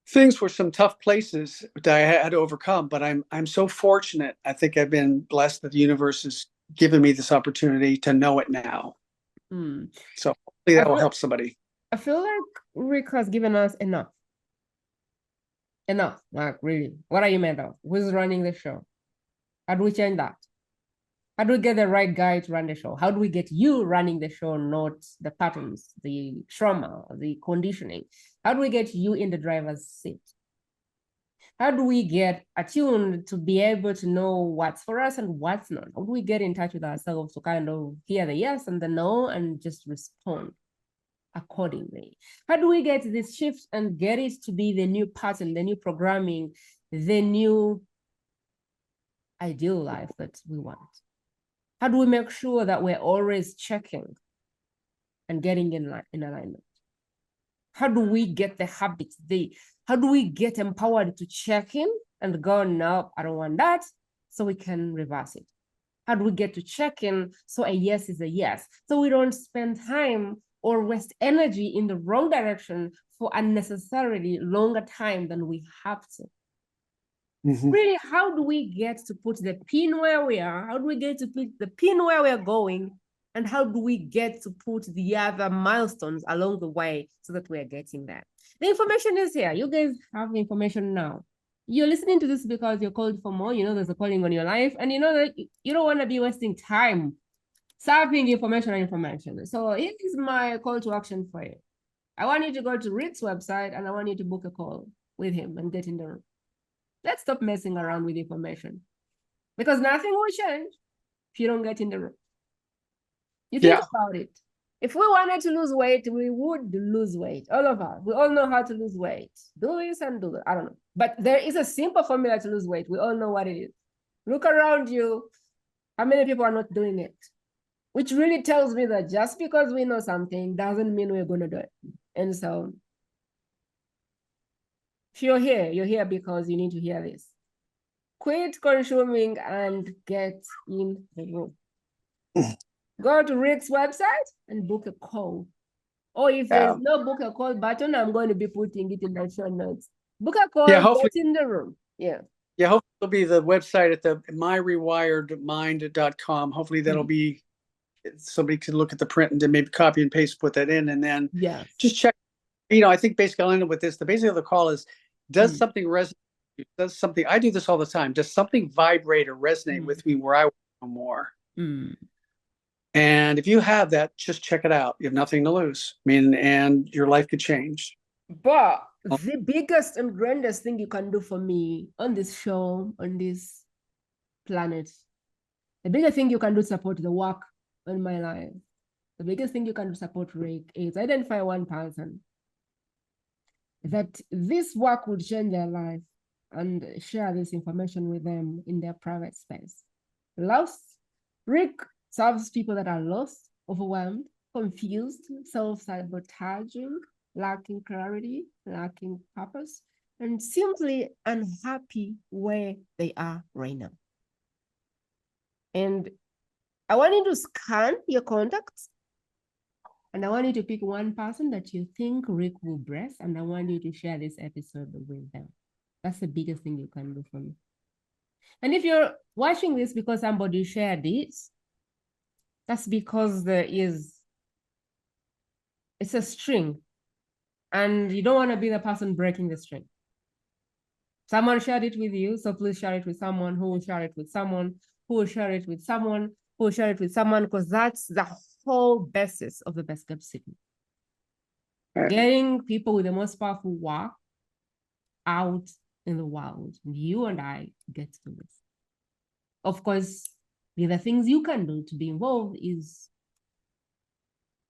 things, were some tough places that I had to overcome, but I'm so fortunate. I think I've been blessed that the universe has given me this opportunity to know it now. So hopefully that will help somebody. I feel like Rick has given us enough. Enough, like really. What are you made of? Who's running the show? How do we change that? How do we get the right guy to run the show? How do we get you running the show, not the patterns, the trauma, the conditioning? How do we get you in the driver's seat? How do we get attuned to be able to know what's for us and what's not? How do we get in touch with ourselves to kind of hear the yes and the no and just respond accordingly? How do we get this shift and get it to be the new pattern, the new programming, the new ideal life that we want? How do we make sure that we're always checking and getting in alignment? How do we get the habits? How do we get empowered to check in and go, no, I don't want that, so we can reverse it? How do we get to check in so a yes is a yes, so we don't spend time or waste energy in the wrong direction for unnecessarily longer time than we have to? Really, how do we get to put the pin where we are? How do we get to put the pin where we're going? And how do we get to put the other milestones along the way so that we're getting there? The information is here. You guys have the information now. You're listening to this because you're called for more. You know there's a calling on your life, and you know that you don't want to be wasting time serving information. So here is my call to action for you. I want you to go to Rick's website, and I want you to book a call with him and get in the room. Let's stop messing around with information, because nothing will change if you don't get in the room. You think about it. If we wanted to lose weight, we would lose weight. All of us. We all know how to lose weight. Do this and do that. I don't know. But there is a simple formula to lose weight. We all know what it is. Look around you. How many people are not doing it? Which really tells me that just because we know something doesn't mean we're going to do it. And so if you're here because you need to hear this. Quit consuming and get in the room. Go to Rick's website and book a call. Or if there's no book a call button, I'm going to be putting it in the show notes. Book a call, get in the room. Yeah, hopefully it'll be the website at the myrewiredmind.com. Hopefully that'll be, somebody can look at the print and then maybe copy and paste, put that in, and then just check. I think basically I'll end up with this. The basic of the call is, does something resonate? Does something, I do this all the time. Does something vibrate or resonate with me where I want to know more? And if you have that, just check it out. You have nothing to lose. And your life could change. But the biggest and grandest thing you can do for me on this show, on this planet, the biggest thing you can do to support the work on my life, the biggest thing you can do to support Rick is identify one person that this work would change their life and share this information with them in their private space. Rick serves people that are lost, overwhelmed, confused, self-sabotaging, lacking clarity, lacking purpose, and simply unhappy where they are right now. And I want you to scan your contacts, and I want you to pick one person that you think Rick will bless, and I want you to share this episode with them. That's the biggest thing you can do for me. And if you're watching this because somebody shared it, that's because it's a string, and you don't want to be the person breaking the string. Someone shared it with you, so please share it with someone who will share it with someone, who will share it with someone, who will share it with someone, because that's the whole basis of the best kept secret. Right. Getting people with the most powerful work out in the world. You and I get to this. Of course, the other things you can do to be involved is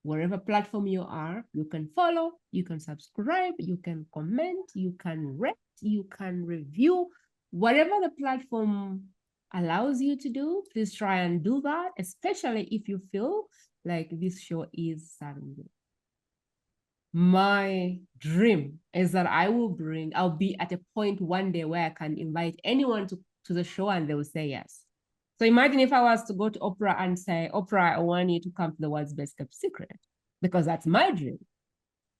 wherever platform you are, you can follow, you can subscribe, you can comment, you can rate, you can review, whatever the platform allows you to do, please try and do that, especially if you feel like this show is serving you. My dream is that I'll be at a point one day where I can invite anyone to the show and they will say yes. So imagine if I was to go to Oprah and say, Oprah, I want you to come to the world's best kept secret, because that's my dream.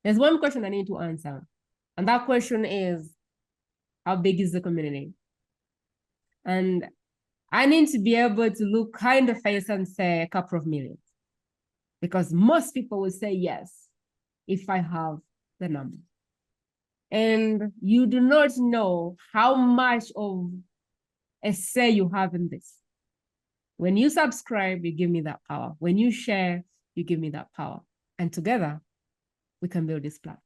There's one question I need to answer. And that question is, how big is the community? And I need to be able to look kind of face and say a couple of millions, because most people will say yes if I have the number. And you do not know how much of a say you have in this. When you subscribe, you give me that power. When you share, you give me that power. And together, we can build this platform.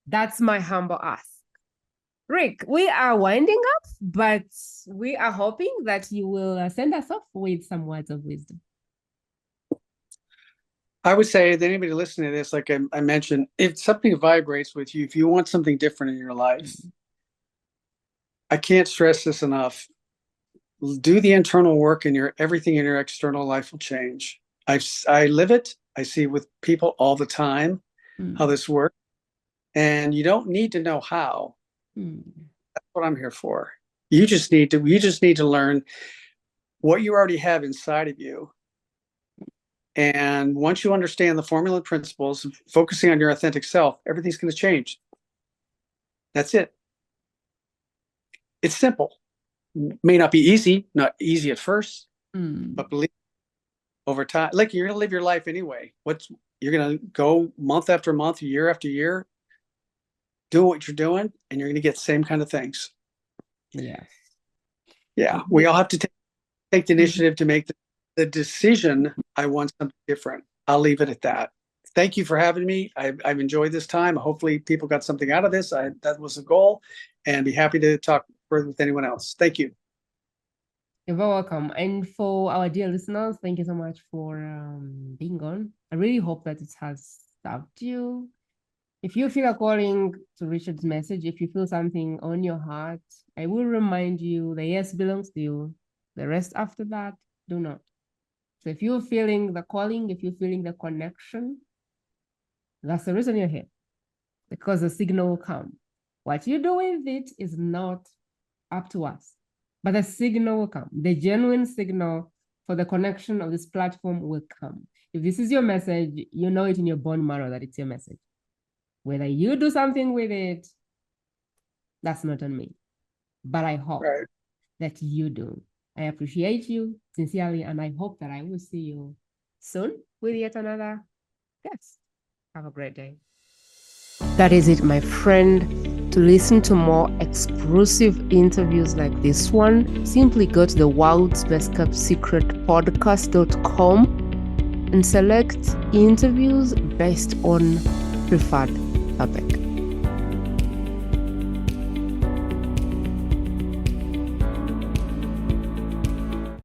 That's my humble ask. Rick, we are winding up, but we are hoping that you will send us off with some words of wisdom. I would say that anybody listening to this, like I mentioned, if something vibrates with you, if you want something different in your life, I can't stress this enough. Do the internal work, and everything in your external life will change. I live it. I see with people all the time how this works, and you don't need to know how. That's what I'm here for. You just need to learn what you already have inside of you. And once you understand the formula and principles, focusing on your authentic self, everything's going to change. That's it. It's simple. May not be easy, not easy at first, but believe over time, like you're going to live your life anyway. You're going to go month after month, year after year, do what you're doing, and you're going to get the same kind of things. Yeah. Yeah. We all have to take the initiative to make the decision. I want something different. I'll leave it at that. Thank you for having me. I've enjoyed this time. Hopefully people got something out of this. That was the goal, and be happy to talk further with anyone else. Thank you. You're very welcome. And for our dear listeners, thank you so much for being on. I really hope that it has served you. If you feel a calling to Richard's message, if you feel something on your heart, I will remind you the yes belongs to you. The rest after that, do not. So if you're feeling the calling, if you're feeling the connection, that's the reason you're here, because the signal will come. What you do with it is not up to us, but the signal will come. The genuine signal for the connection of this platform will come. If this is your message, you know it in your bone marrow that it's your message. Whether you do something with it, that's not on me. But I hope that you do. I appreciate you sincerely, and I hope that I will see you soon with yet another guest. Have a great day. That is it, my friend. To listen to more exclusive interviews like this one, simply go to the World's Best Kept Secret podcast.com and select interviews based on preferred topic.